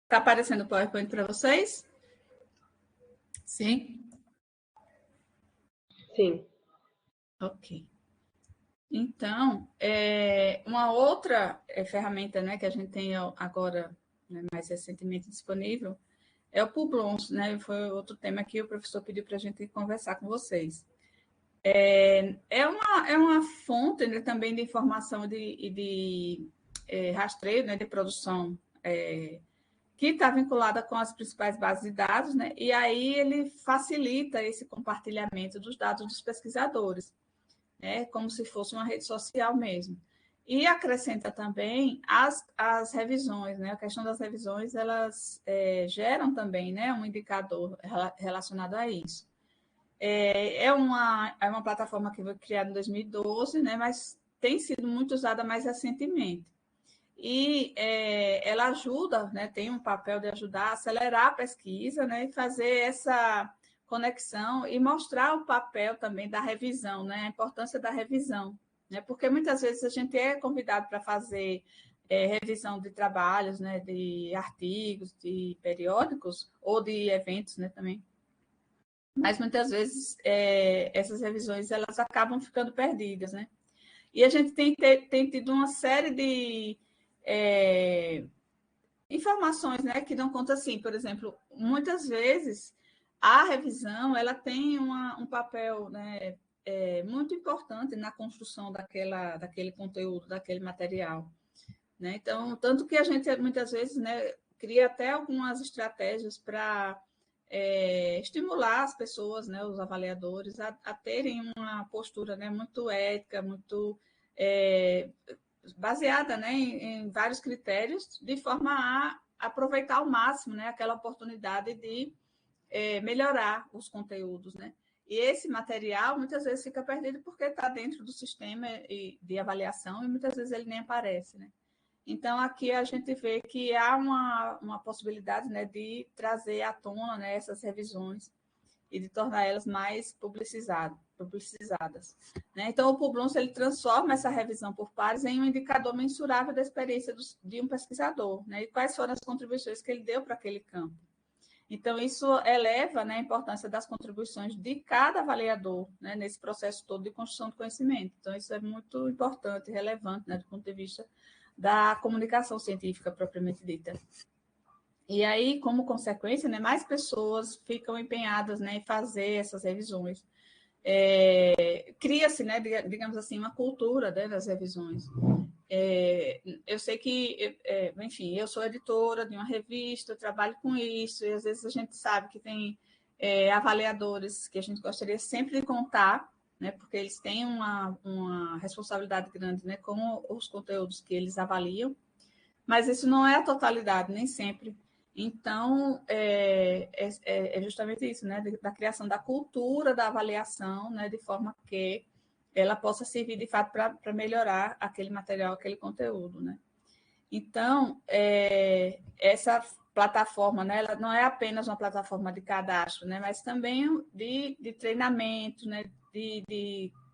Está aparecendo o PowerPoint para vocês? Sim? Sim. Ok. Então, uma outra ferramenta, né, que a gente tem agora, né, mais recentemente disponível, é o Publons, né? Foi outro tema que o professor pediu para a gente conversar com vocês. É uma fonte, né, também de informação e de rastreio, né, de produção que está vinculada com as principais bases de dados, né? E aí ele facilita esse compartilhamento dos dados dos pesquisadores, né? Como se fosse uma rede social mesmo. E acrescenta também as revisões, né? A questão das revisões, elas geram também, né, um indicador relacionado a isso. É uma plataforma que foi criada em 2012, né? Mas tem sido muito usada mais recentemente. E ela ajuda, né, tem um papel de ajudar a acelerar a pesquisa, né, e fazer essa conexão e mostrar o papel também da revisão, né, a importância da revisão, né, porque muitas vezes a gente é convidado para fazer revisão de trabalhos, né, de artigos, de periódicos ou de eventos, né, também. Mas muitas vezes essas revisões elas acabam ficando perdidas, né? E a gente tem tido uma série de informações, né, que dão conta assim, por exemplo, muitas vezes a revisão ela tem um papel, né, muito importante na construção daquele conteúdo, daquele material. Né? Então, tanto que a gente, muitas vezes, né, cria até algumas estratégias para estimular as pessoas, né, os avaliadores, a terem uma postura, né, muito ética, muito baseada, né, em vários critérios, de forma a aproveitar ao máximo, né, aquela oportunidade de melhorar os conteúdos, né? E esse material muitas vezes fica perdido porque está dentro do sistema de avaliação e muitas vezes ele nem aparece, né? Então, aqui a gente vê que há uma possibilidade, né, de trazer à tona, né, essas revisões e de tornar elas mais publicizadas. Né? Então, o Publons ele transforma essa revisão por pares em um indicador mensurável da experiência de um pesquisador, né? E quais foram as contribuições que ele deu para aquele campo. Então, isso eleva, né, a importância das contribuições de cada avaliador, né, nesse processo todo de construção de conhecimento. Então, isso é muito importante e relevante, né, do ponto de vista da comunicação científica propriamente dita. E aí, como consequência, né, mais pessoas ficam empenhadas, né, em fazer essas revisões. Cria-se, né, digamos assim, uma cultura, né, das revisões. Eu sei que, enfim, eu sou editora de uma revista, eu trabalho com isso, e às vezes a gente sabe que tem avaliadores que a gente gostaria sempre de contar, né, porque eles têm uma responsabilidade grande, né, com os conteúdos que eles avaliam, mas isso não é a totalidade, nem sempre. Então, é justamente isso, né, da criação da cultura da avaliação, né, de forma que ela possa servir, de fato, para melhorar aquele material, aquele conteúdo, né? Então, essa plataforma, né, ela não é apenas uma plataforma de cadastro, né, mas também de treinamento, né,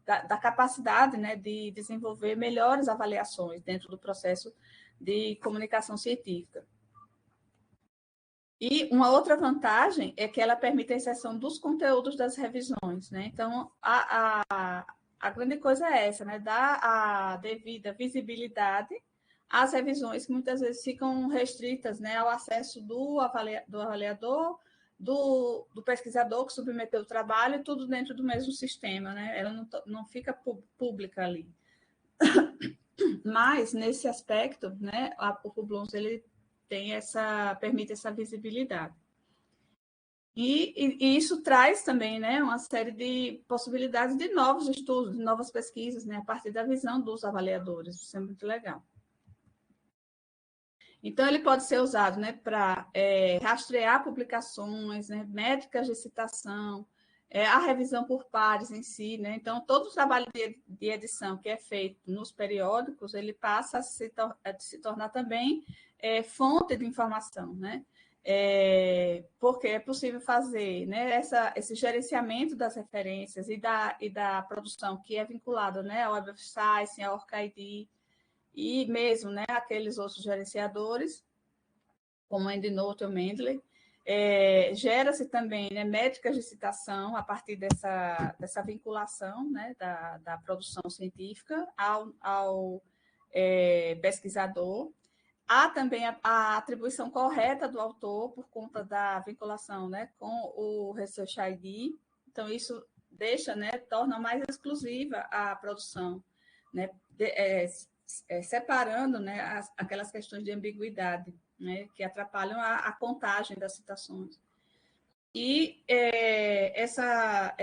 da capacidade, né, de desenvolver melhores avaliações dentro do processo de comunicação científica. E uma outra vantagem é que ela permite a inserção dos conteúdos das revisões, né? Então, a grande coisa é essa, né? Dar a devida visibilidade às revisões que muitas vezes ficam restritas, né, ao acesso do avaliador, do pesquisador que submeteu o trabalho, tudo dentro do mesmo sistema, né? Ela não fica pública ali. Mas, nesse aspecto, né, o Publons, ele permite essa visibilidade. E isso traz também, né, uma série de possibilidades de novos estudos, de novas pesquisas, né, a partir da visão dos avaliadores. Isso é muito legal. Então, ele pode ser usado, né, para rastrear publicações, né, métricas de citação, a revisão por pares em si, né? Então, todo o trabalho de edição que é feito nos periódicos, ele passa a se tornar também fonte de informação, né? Porque é possível fazer, né, esse gerenciamento das referências e da produção que é vinculado, né, ao Web of Science, ao ORCID, e mesmo, né, aqueles outros gerenciadores, como o EndNote ou Mendeley. Gera-se também, né, métricas de citação a partir dessa vinculação, né, da produção científica ao pesquisador. Há também a atribuição correta do autor por conta da vinculação, né, com o Research ID. Então, isso deixa, né, torna mais exclusiva a produção, né, separando, né, aquelas questões de ambiguidade, né, que atrapalham a contagem das citações. E essa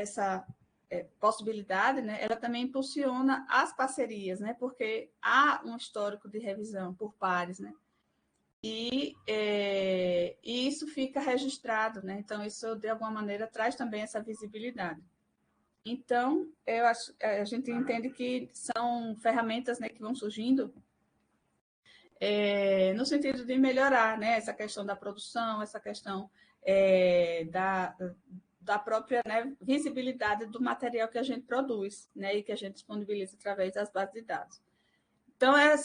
possibilidade, né, ela também impulsiona as parcerias, né, porque há um histórico de revisão por pares, né, e isso fica registrado, né, então isso, de alguma maneira, traz também essa visibilidade. Então, a gente entende que são ferramentas, né, que vão surgindo no sentido de melhorar, né, essa questão da produção, essa questão da própria, né, visibilidade do material que a gente produz, né, e que a gente disponibiliza através das bases de dados. Então, é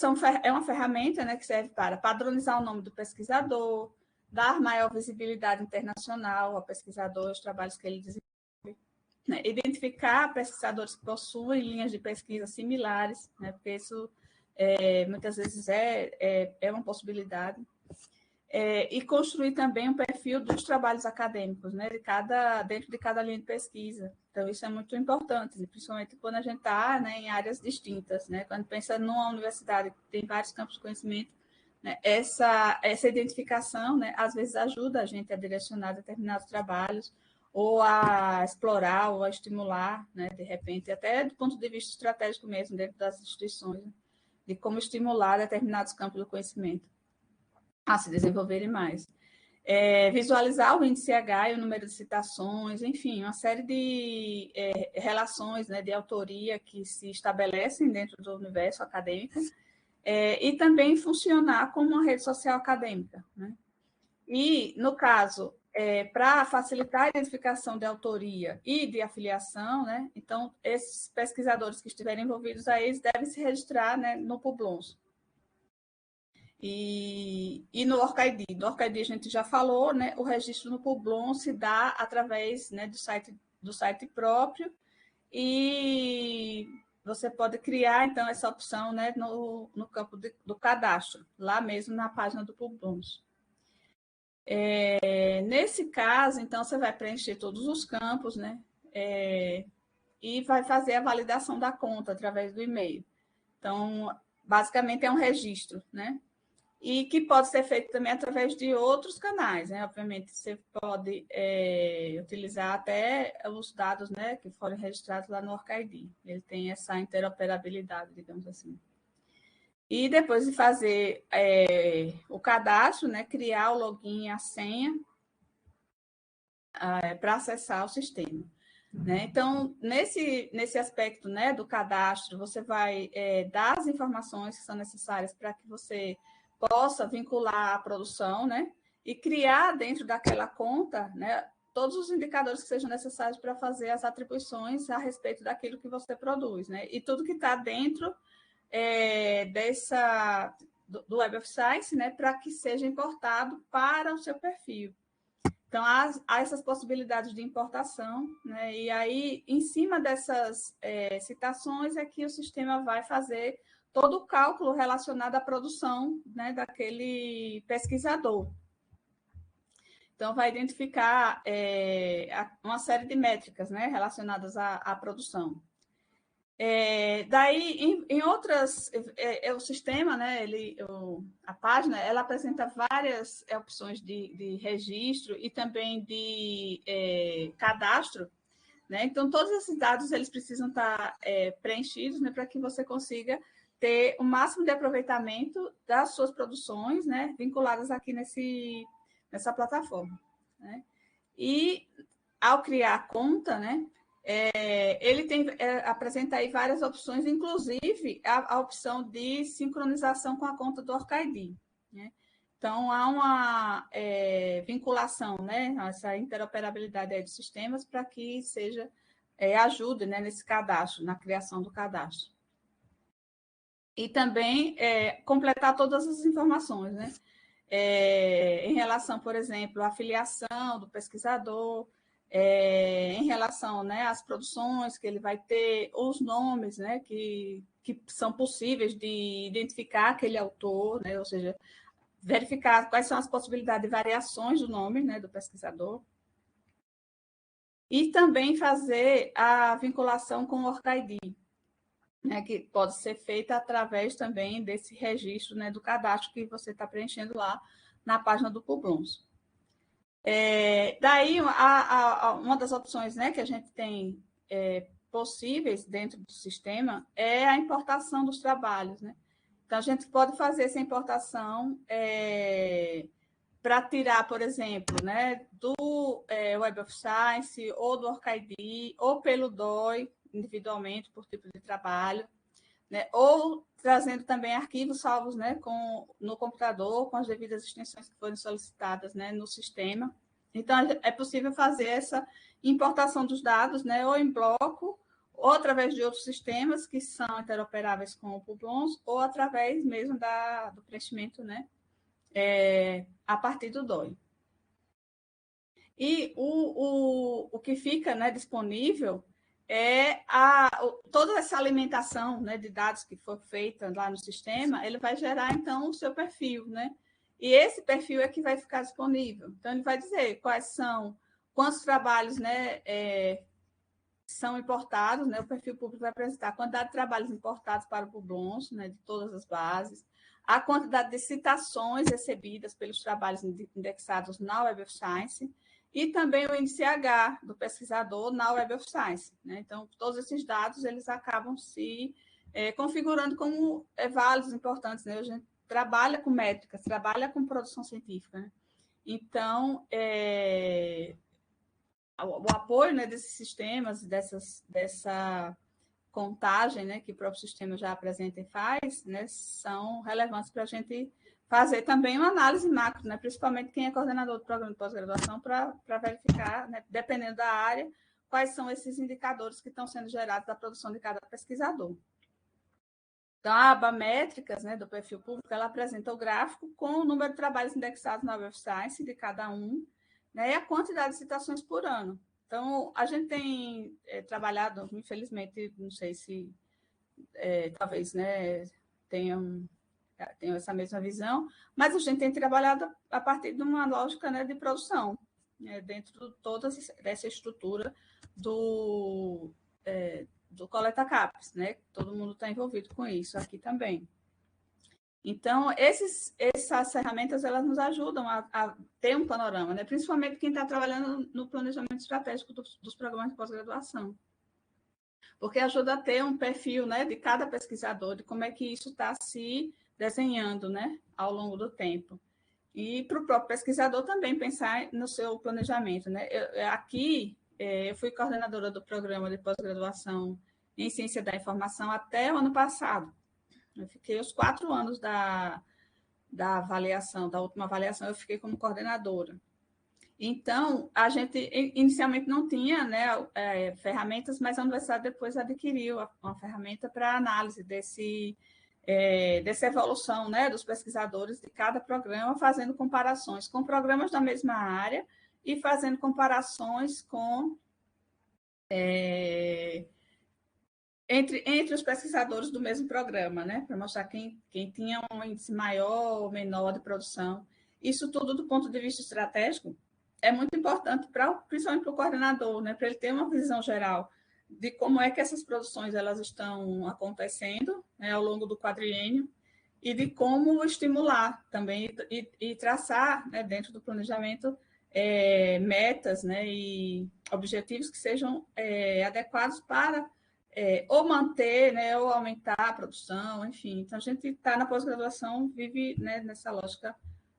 uma ferramenta, né, que serve para padronizar o nome do pesquisador, dar maior visibilidade internacional ao pesquisador e aos trabalhos que ele desenvolve, né, identificar pesquisadores que possuem linhas de pesquisa similares, né, porque isso muitas vezes é uma possibilidade. e construir também um perfil dos trabalhos acadêmicos, né, dentro de cada linha de pesquisa. Então, isso é muito importante, principalmente quando a gente está, né, em áreas distintas, né, quando pensa numa universidade que tem vários campos de conhecimento, né, essa identificação, né, às vezes ajuda a gente a direcionar determinados trabalhos, ou a explorar, ou a estimular, né, de repente, até do ponto de vista estratégico mesmo, dentro das instituições, né, de como estimular determinados campos do conhecimento a se desenvolverem mais. Visualizar o índice H e o número de citações, enfim, uma série de relações, né, de autoria que se estabelecem dentro do universo acadêmico, e também funcionar como uma rede social acadêmica, né? E, no caso, para facilitar a identificação de autoria e de afiliação, né, então, esses pesquisadores que estiverem envolvidos aí, eles devem se registrar, né, no Publons. E no OrcID. No OrcID a gente já falou, né, o registro no Publon se dá através, né, do site próprio, e você pode criar, então, essa opção, né, no campo do cadastro, lá mesmo na página do Publons. Nesse caso, então, você vai preencher todos os campos, né, e vai fazer a validação da conta através do e-mail. Então, basicamente é um registro, né? E que pode ser feito também através de outros canais, né? Obviamente, você pode utilizar até os dados, né, que foram registrados lá no OrcID. Ele tem essa interoperabilidade, digamos assim. E depois de fazer o cadastro, né, criar o login e a senha para acessar o sistema. Né? Então, nesse aspecto, né, do cadastro, você vai dar as informações que são necessárias para que você possa vincular a produção, né, e criar dentro daquela conta, né, todos os indicadores que sejam necessários para fazer as atribuições a respeito daquilo que você produz, né, e tudo que está dentro do Web of Science, né, para que seja importado para o seu perfil. Então, há essas possibilidades de importação, né? E aí, em cima dessas citações, é que o sistema vai fazer todo o cálculo relacionado à produção, né, daquele pesquisador. Então, vai identificar uma série de métricas, né, relacionadas à produção. Daí, em outras, o sistema, né, a página, ela apresenta várias opções de registro e também de cadastro, né? Então, todos esses dados eles precisam estar preenchidos, né, para que você consiga ter o máximo de aproveitamento das suas produções, né, vinculadas aqui nessa plataforma, né? E ao criar a conta, né, ele apresenta aí várias opções, inclusive a opção de sincronização com a conta do OrcID, né? Então, há uma vinculação, né, essa interoperabilidade aí de sistemas para que ajude, né, nesse cadastro, na criação do cadastro. E também completar todas as informações, né? Em relação, por exemplo, à filiação do pesquisador, em relação, né, às produções que ele vai ter, os nomes, né, que são possíveis de identificar aquele autor, né, ou seja, verificar quais são as possibilidades de variações do nome, né, do pesquisador. E também fazer a vinculação com o OrcID, né, que pode ser feita através também desse registro, né, do cadastro que você está preenchendo lá na página do Publons. Daí, uma das opções, né, que a gente tem possíveis dentro do sistema é a importação dos trabalhos, né? Então, a gente pode fazer essa importação para tirar, por exemplo, né, do Web of Science ou do OrcID, ou pelo DOI, individualmente, por tipo de trabalho, né, ou trazendo também arquivos salvos, né, no computador, com as devidas extensões que forem solicitadas, né, no sistema. Então, é possível fazer essa importação dos dados, né, ou em bloco, ou através de outros sistemas que são interoperáveis com o Publons, ou através mesmo do preenchimento, né, a partir do DOI. E o que fica, né, disponível toda essa alimentação, né, de dados que for feita lá no sistema, ele vai gerar, então, o seu perfil, né? E esse perfil é que vai ficar disponível. Então, ele vai dizer quantos trabalhos, né, são importados, né? O perfil público vai apresentar a quantidade de trabalhos importados para o Publons, né, de todas as bases, a quantidade de citações recebidas pelos trabalhos indexados na Web of Science e também o índice H do pesquisador na Web of Science, né? Então, todos esses dados eles acabam se configurando como válidos, importantes, né? A gente trabalha com métricas, trabalha com produção científica, né? Então, o apoio, né, desses sistemas, dessa contagem, né, que o próprio sistema já apresenta e faz, né, são relevantes para a gente fazer também uma análise macro, né, principalmente quem é coordenador do programa de pós-graduação, para verificar, né, dependendo da área, quais são esses indicadores que estão sendo gerados da produção de cada pesquisador. Então, a aba métricas, né, do perfil público, ela apresenta o gráfico com o número de trabalhos indexados na Web of Science de cada um, né, e a quantidade de citações por ano. Então, a gente tem trabalhado, infelizmente, não sei se talvez, né, tenham essa mesma visão, mas a gente tem trabalhado a partir de uma lógica, né, de produção, né, dentro de toda essa estrutura do Coleta CAPES, né? Todo mundo está envolvido com isso aqui também. Então, essas ferramentas, elas nos ajudam a ter um panorama, né? Principalmente quem está trabalhando no planejamento estratégico dos programas de pós-graduação. Porque ajuda a ter um perfil, né, de cada pesquisador, de como é que isso está se desenhando, né, ao longo do tempo. E para o próprio pesquisador também pensar no seu planejamento, né? Aqui, eu fui coordenadora do programa de pós-graduação em Ciência da Informação até o ano passado. Eu fiquei os 4 anos da avaliação, da última avaliação, eu fiquei como coordenadora. Então, a gente inicialmente não tinha, né, ferramentas, mas a universidade depois adquiriu uma ferramenta para análise dessa evolução, né, dos pesquisadores de cada programa, fazendo comparações com programas da mesma área e fazendo comparações com entre os pesquisadores do mesmo programa, né, para mostrar quem tinha um índice maior ou menor de produção. Isso tudo, do ponto de vista estratégico, é muito importante, principalmente para o coordenador, né, para ele ter uma visão geral de como é que essas produções elas estão acontecendo, né, ao longo do quadriênio e de como estimular também e traçar, né, dentro do planejamento metas, né, e objetivos que sejam adequados para ou manter, né, ou aumentar a produção, enfim. Então, a gente está na pós-graduação, vive, né, nessa lógica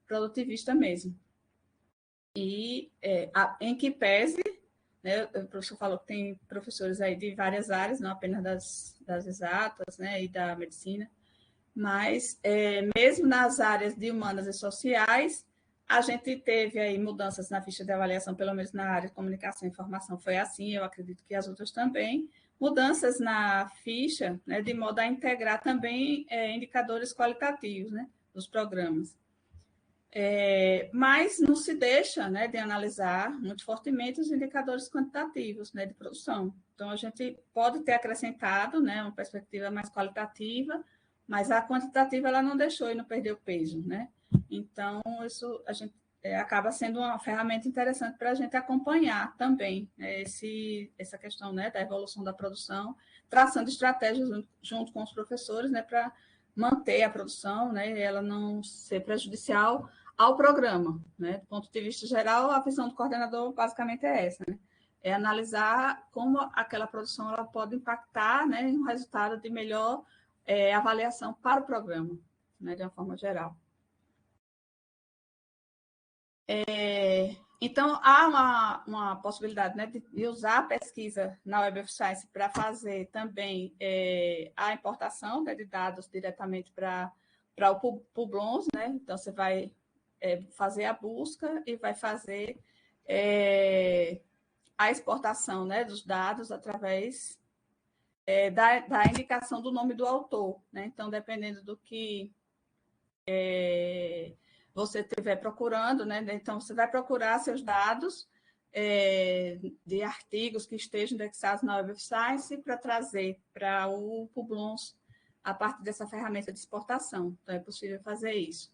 produtivista mesmo. E em que pese, né, o professor falou que tem professores aí de várias áreas, não apenas das exatas, né, e da medicina, mas mesmo nas áreas de humanas e sociais, a gente teve aí mudanças na ficha de avaliação, pelo menos na área de comunicação e informação foi assim, eu acredito que as outras também, mudanças na ficha, né, de modo a integrar também indicadores qualitativos, né, dos programas. Mas não se deixa, né, de analisar muito fortemente os indicadores quantitativos, né, de produção. Então, a gente pode ter acrescentado, né, uma perspectiva mais qualitativa, mas a quantitativa ela não deixou e não perdeu peso, né? Então, isso a gente acaba sendo uma ferramenta interessante para a gente acompanhar também, né, essa questão, né, da evolução da produção, traçando estratégias junto com os professores, né, para manter a produção, né, e ela não ser prejudicial ao programa, né? Do ponto de vista geral, a visão do coordenador basicamente é essa, né? É analisar como aquela produção ela pode impactar, né, em um resultado de melhor avaliação para o programa, né, de uma forma geral. Então, há uma possibilidade, né, de usar a pesquisa na Web of Science para fazer também a importação, né, de dados diretamente para o Publons, né? Então, você vai fazer a busca e vai fazer a exportação, né, dos dados através da indicação do nome do autor, né? Então, dependendo do que você estiver procurando, né? Então, você vai procurar seus dados de artigos que estejam indexados na Web of Science para trazer para o Publons a partir dessa ferramenta de exportação. Então, é possível fazer isso.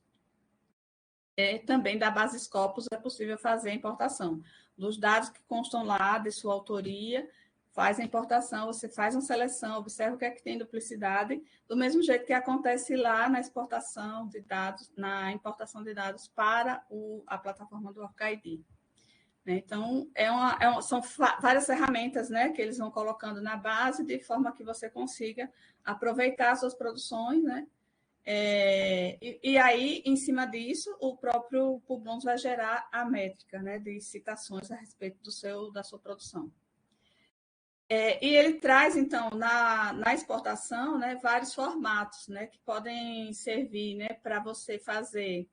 também da base Scopus é possível fazer a importação. Dos dados que constam lá, de sua autoria, faz a importação, você faz uma seleção, observa o que é que tem duplicidade, do mesmo jeito que acontece lá na exportação de dados, na importação de dados para a plataforma do OrcID. Então, são várias ferramentas, né, que eles vão colocando na base, de forma que você consiga aproveitar as suas produções, né? E aí, em cima disso, o próprio Publons vai gerar a métrica, né, de citações a respeito da sua produção. E ele traz, então, na exportação, né, vários formatos, né, que podem servir, né, para você fazer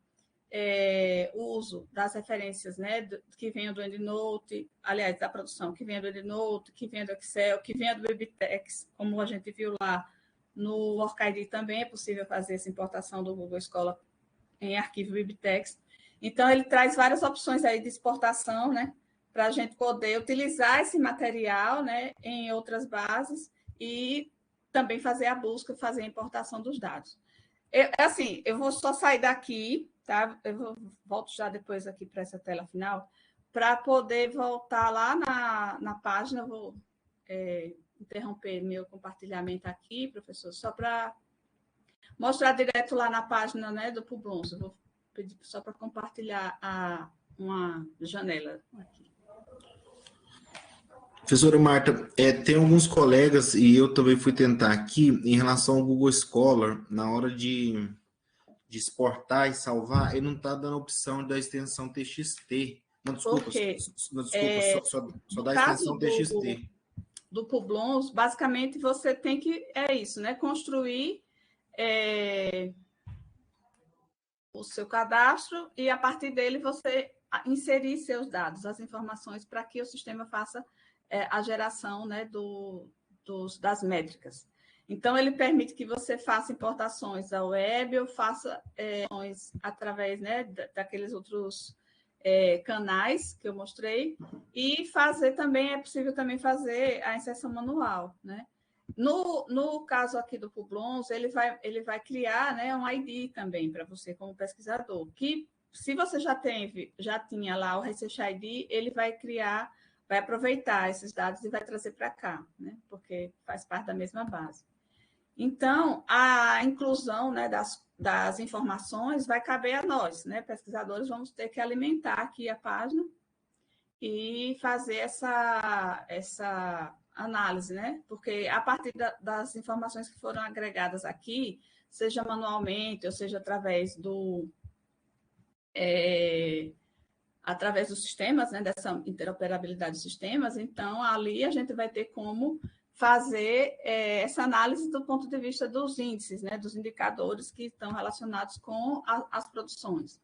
o uso das referências, né, que venham do EndNote, aliás, da produção, que venha do EndNote, que venha do Excel, que venha do Bibliotex, como a gente viu lá no OrcID também é possível fazer essa importação do Google Scholar em arquivo Bibliotex. Então, ele traz várias opções aí de exportação, né, para a gente poder utilizar esse material, né, em outras bases e também fazer a busca, fazer a importação dos dados. Eu vou só sair daqui, tá? Volto já depois aqui para essa tela final, para poder voltar lá na página. Vou interromper meu compartilhamento aqui, professor, só para mostrar direto lá na página, né, do Publons. Eu vou pedir só para compartilhar uma janela aqui. Professora Marta, tem alguns colegas, e eu também fui tentar aqui, em relação ao Google Scholar, na hora de exportar e salvar, ele não está dando a opção da extensão TXT. Não, desculpa, só da extensão TXT. Do Publons, basicamente, você tem que, isso, né, construir o seu cadastro e, a partir dele, você inserir seus dados, as informações, para que o sistema faça a geração, né, das métricas. Então, ele permite que você faça importações da web ou faça através, né, daqueles outros canais que eu mostrei, e é possível também fazer a inserção manual, né? No caso aqui do Publons, ele vai criar, né, um ID também para você como pesquisador, que se você já tinha lá o Research ID, ele vai aproveitar esses dados e vai trazer para cá, né, porque faz parte da mesma base. Então, a inclusão, né, das informações vai caber a nós, né, pesquisadores, vamos ter que alimentar aqui a página e fazer essa análise, né? Porque a partir das informações que foram agregadas aqui, seja manualmente ou seja através dos sistemas, né, dessa interoperabilidade dos sistemas, então ali a gente vai ter como fazer essa análise do ponto de vista dos índices, né, dos indicadores que estão relacionados com as produções.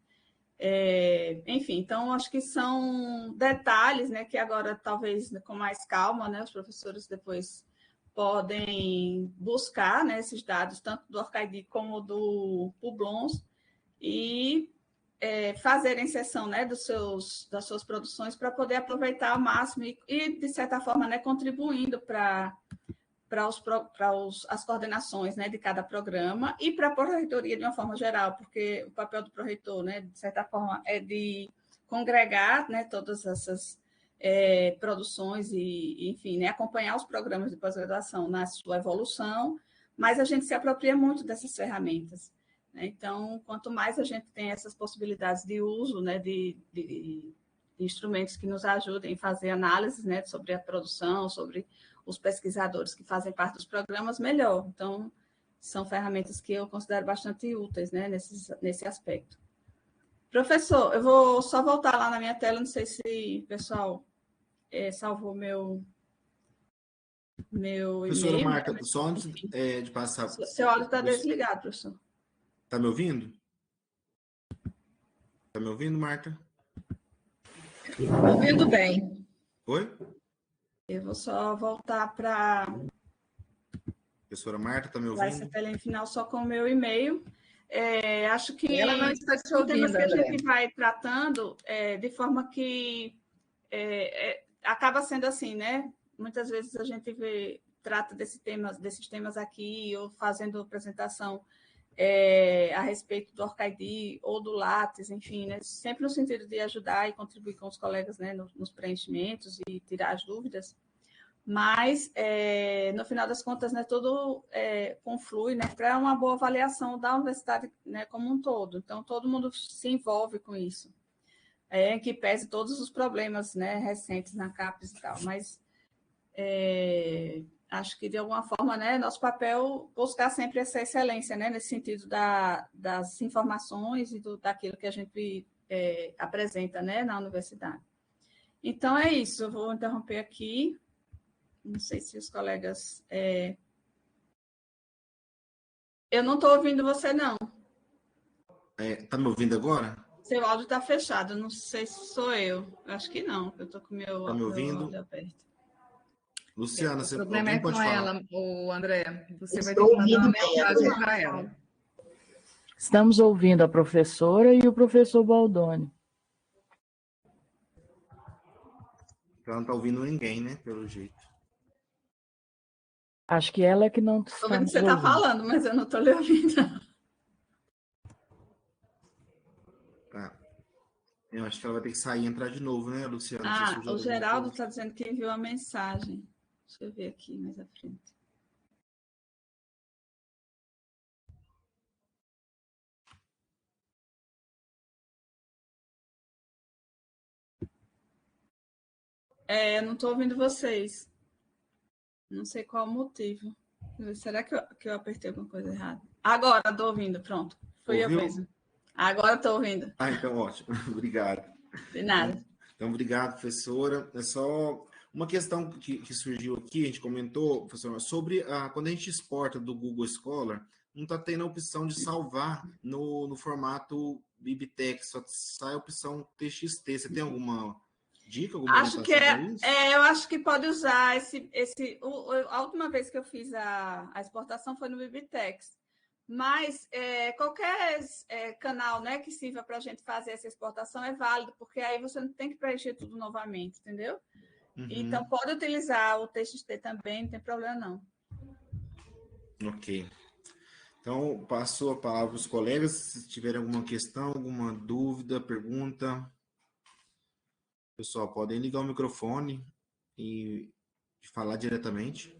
Enfim, então, acho que são detalhes, né, que agora, talvez, com mais calma, né, os professores depois podem buscar, né, esses dados, tanto do OrcID como do Publons, e fazer a inserção, né, das suas produções para poder aproveitar ao máximo e de certa forma, né, contribuindo para as coordenações, né, de cada programa e para a pró-reitoria de uma forma geral, porque o papel do pró-reitor, né, de certa forma, é de congregar, né, todas essas produções e, enfim, né, acompanhar os programas de pós-graduação na sua evolução, mas a gente se apropria muito dessas ferramentas. Então, quanto mais a gente tem essas possibilidades de uso, né, de instrumentos que nos ajudem a fazer análises, né, sobre a produção, sobre os pesquisadores que fazem parte dos programas, melhor. Então, são ferramentas que eu considero bastante úteis, né, nesse aspecto. Professor, eu vou só voltar lá na minha tela, não sei se o pessoal salvou meu Professora e-mail. Marta, só antes de passar... Seu áudio está desligado, professor. Está me ouvindo? Está me ouvindo, Marta? Ouvindo bem. Oi? Eu vou só voltar para... Professora Marta, está me ouvindo? Vai ser tela em final só com o meu e-mail. Acho que ela não está te ouvindo, temas que a gente vai tratando de forma que acaba sendo assim, né? Muitas vezes a gente trata desses temas aqui, ou fazendo apresentação a respeito do OrcID ou do Lattes, enfim, né? Sempre no sentido de ajudar e contribuir com os colegas, né, nos preenchimentos e tirar as dúvidas. Mas, no final das contas, né, tudo conflui, né, para uma boa avaliação da universidade, né, como um todo. Então, todo mundo se envolve com isso, que pese todos os problemas, né, recentes na CAPES e tal. Mas acho que, de alguma forma, né, nosso papel é buscar sempre essa excelência, né, nesse sentido das informações e daquilo que a gente apresenta, né, na universidade. Então, é isso. Eu vou interromper aqui. Não sei se os colegas... Eu não estou ouvindo você, não. Tá me ouvindo agora? Seu áudio está fechado. Não sei se sou eu. Acho que não. Eu estou com meu Tá me ouvindo? áudio aberto. Luciana, O problema alguém pode com falar? ela, o André. Você vai ter Estou que mandar uma ouvindo bem mensagem agora. para ela. Estamos ouvindo a professora e o professor Baldoni. Ela não está ouvindo ninguém, né? Pelo jeito. Acho que ela é que não Estou está vendo que nos você está ouvindo. falando, mas eu não estou lhe ouvindo. Tá. Eu acho que ela vai ter que sair e entrar de novo, né, Luciana? Não sei se O alguma Geraldo coisa. está dizendo que enviou a mensagem. Deixa eu ver aqui mais à frente. Eu não estou ouvindo vocês. Não sei qual o motivo. Será que eu apertei alguma coisa errada? Agora estou ouvindo, pronto. Foi eu Ouviu? mesmo. Agora estou ouvindo. Então ótimo. Obrigado. De nada. Então, obrigado, professora. É só uma questão que surgiu aqui, a gente comentou, professora, sobre quando a gente exporta do Google Scholar, não está tendo a opção de salvar no formato BibTeX, só sai a opção TXT. Você tem alguma dica, alguma Acho que orientação para isso? eu acho que pode usar a última vez que eu fiz a exportação foi no BibTeX. Mas qualquer canal, né, que sirva para a gente fazer essa exportação é válido, porque aí você não tem que preencher tudo novamente, entendeu? Uhum. Então, pode utilizar o TXT também, não tem problema não. Ok. Então, passo a palavra para os colegas, se tiverem alguma questão, alguma dúvida, pergunta. Pessoal, podem ligar o microfone e falar diretamente.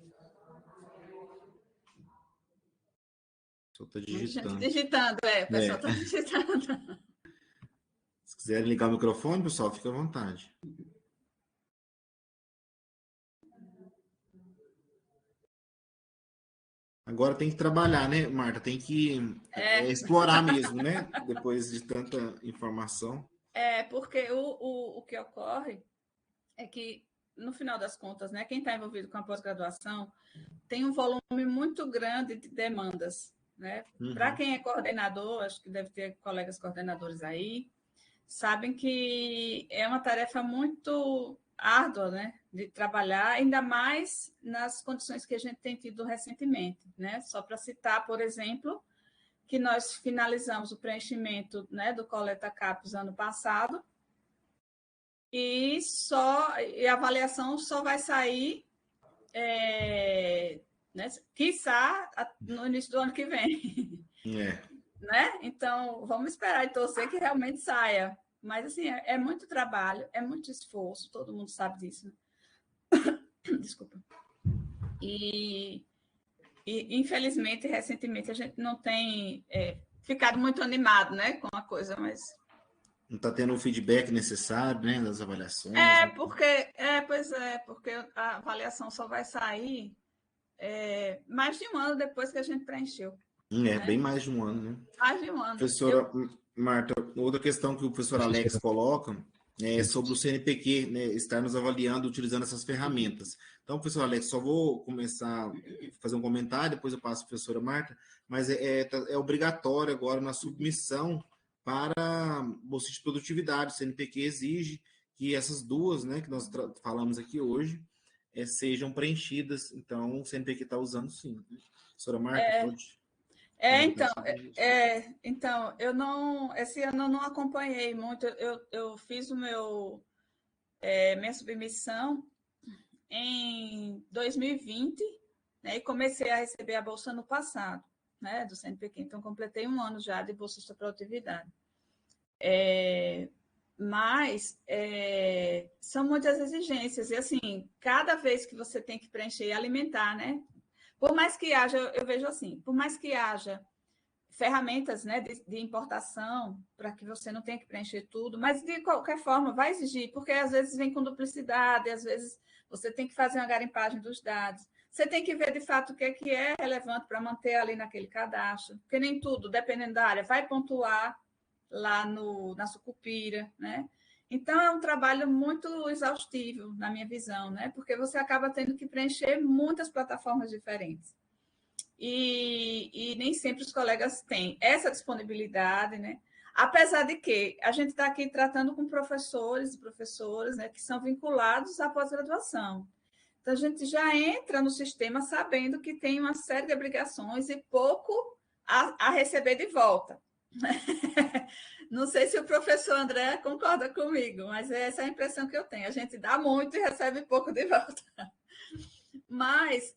O pessoal está digitando. Digitando, o pessoal está digitando. Se quiserem ligar o microfone, pessoal, fica à vontade. Agora tem que trabalhar, né, Marta? Tem que explorar mesmo, né? Depois de tanta informação. Porque o que ocorre é que, no final das contas, né, quem está envolvido com a pós-graduação tem um volume muito grande de demandas, né? Uhum. Para quem é coordenador, acho que deve ter colegas coordenadores aí, sabem que é uma tarefa muito árdua, né, de trabalhar, ainda mais nas condições que a gente tem tido recentemente, né? Só para citar, por exemplo, que nós finalizamos o preenchimento, né, do Coleta CAPES ano passado e a avaliação só vai sair, né, quiçá no início do ano que vem. Né? Então, vamos esperar e torcer que realmente saia. Mas, assim, é muito trabalho, é muito esforço, todo mundo sabe disso. Né? Desculpa. E, infelizmente, recentemente, a gente não tem ficado muito animado, né, com a coisa, mas... Não está tendo o feedback necessário, né, das avaliações. Porque a avaliação só vai sair mais de um ano depois que a gente preencheu. Né? Bem mais de um ano, né? Mais de um ano. Professora Marta, outra questão que o professor Alex coloca é sobre o CNPq, né, estar nos avaliando utilizando essas ferramentas. Então, professor Alex, só vou começar a fazer um comentário, depois eu passo para a professora Marta, mas é obrigatório agora na submissão para bolsa de produtividade. O CNPq exige que essas duas, né, que nós falamos aqui hoje, sejam preenchidas. Então, o CNPq está usando sim. Professora Marta, pode... Então, eu não, esse ano eu não acompanhei muito, eu fiz minha submissão em 2020, né, e comecei a receber a bolsa no passado. né, do CNPq, então completei 1 ano já de bolsista produtividade. Mas são muitas exigências, e assim, cada vez que você tem que preencher e alimentar, né? Por mais que haja, eu vejo assim, por mais que haja ferramentas, né, de importação, para que você não tenha que preencher tudo, mas de qualquer forma vai exigir, porque às vezes vem com duplicidade, às vezes você tem que fazer uma garimpagem dos dados, você tem que ver de fato o que é relevante para manter ali naquele cadastro, porque nem tudo, dependendo da área, vai pontuar lá na Sucupira, né? Então, é um trabalho muito exaustivo, na minha visão, né? Porque você acaba tendo que preencher muitas plataformas diferentes. E nem sempre os colegas têm essa disponibilidade, né? Apesar de que a gente está aqui tratando com professores e professoras, né, que são vinculados à pós-graduação. Então, a gente já entra no sistema sabendo que tem uma série de obrigações e pouco a receber de volta. Não sei se o professor André concorda comigo, mas essa é a impressão que eu tenho. A gente dá muito e recebe pouco de volta. Mas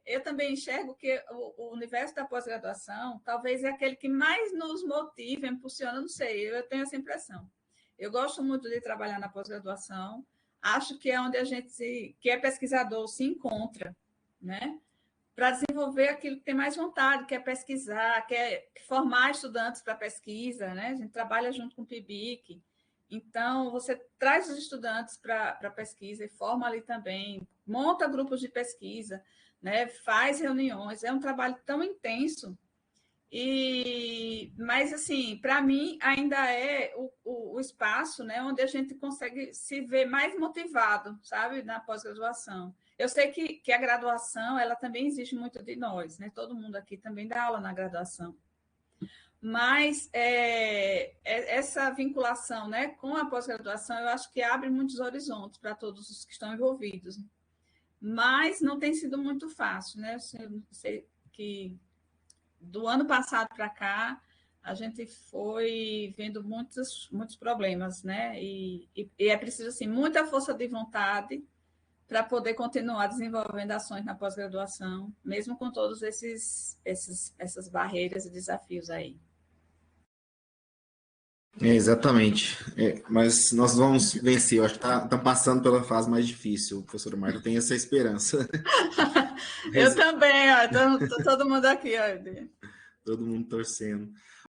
eu também enxergo que o universo da pós-graduação talvez é aquele que mais nos motiva, impulsiona, não sei, eu tenho essa impressão. Eu gosto muito de trabalhar na pós-graduação, acho que é onde a gente, que é pesquisador, se encontra, né? Para desenvolver aquilo que tem mais vontade, que é pesquisar, que é formar estudantes para pesquisa, né? A gente trabalha junto com o PIBIC, então você traz os estudantes para pesquisa e forma ali também, monta grupos de pesquisa, né? Faz reuniões, é um trabalho tão intenso, mas assim, para mim ainda é o espaço, né, onde a gente consegue se ver mais motivado, sabe, na pós-graduação. Eu sei que a graduação, ela também exige muito de nós, né? Todo mundo aqui também dá aula na graduação. Mas essa vinculação, né, com a pós-graduação, eu acho que abre muitos horizontes para todos os que estão envolvidos. Mas não tem sido muito fácil, né? Eu sei que do ano passado para cá, a gente foi vendo muitos problemas, né? E é preciso, assim, muita força de vontade para poder continuar desenvolvendo ações na pós-graduação, mesmo com todos essas barreiras e desafios aí. Exatamente. Mas nós vamos vencer. Eu acho que estão passando pela fase mais difícil, professora Marta. Eu tenho essa esperança. Eu também, ó, todo mundo aqui, ó. Todo mundo torcendo.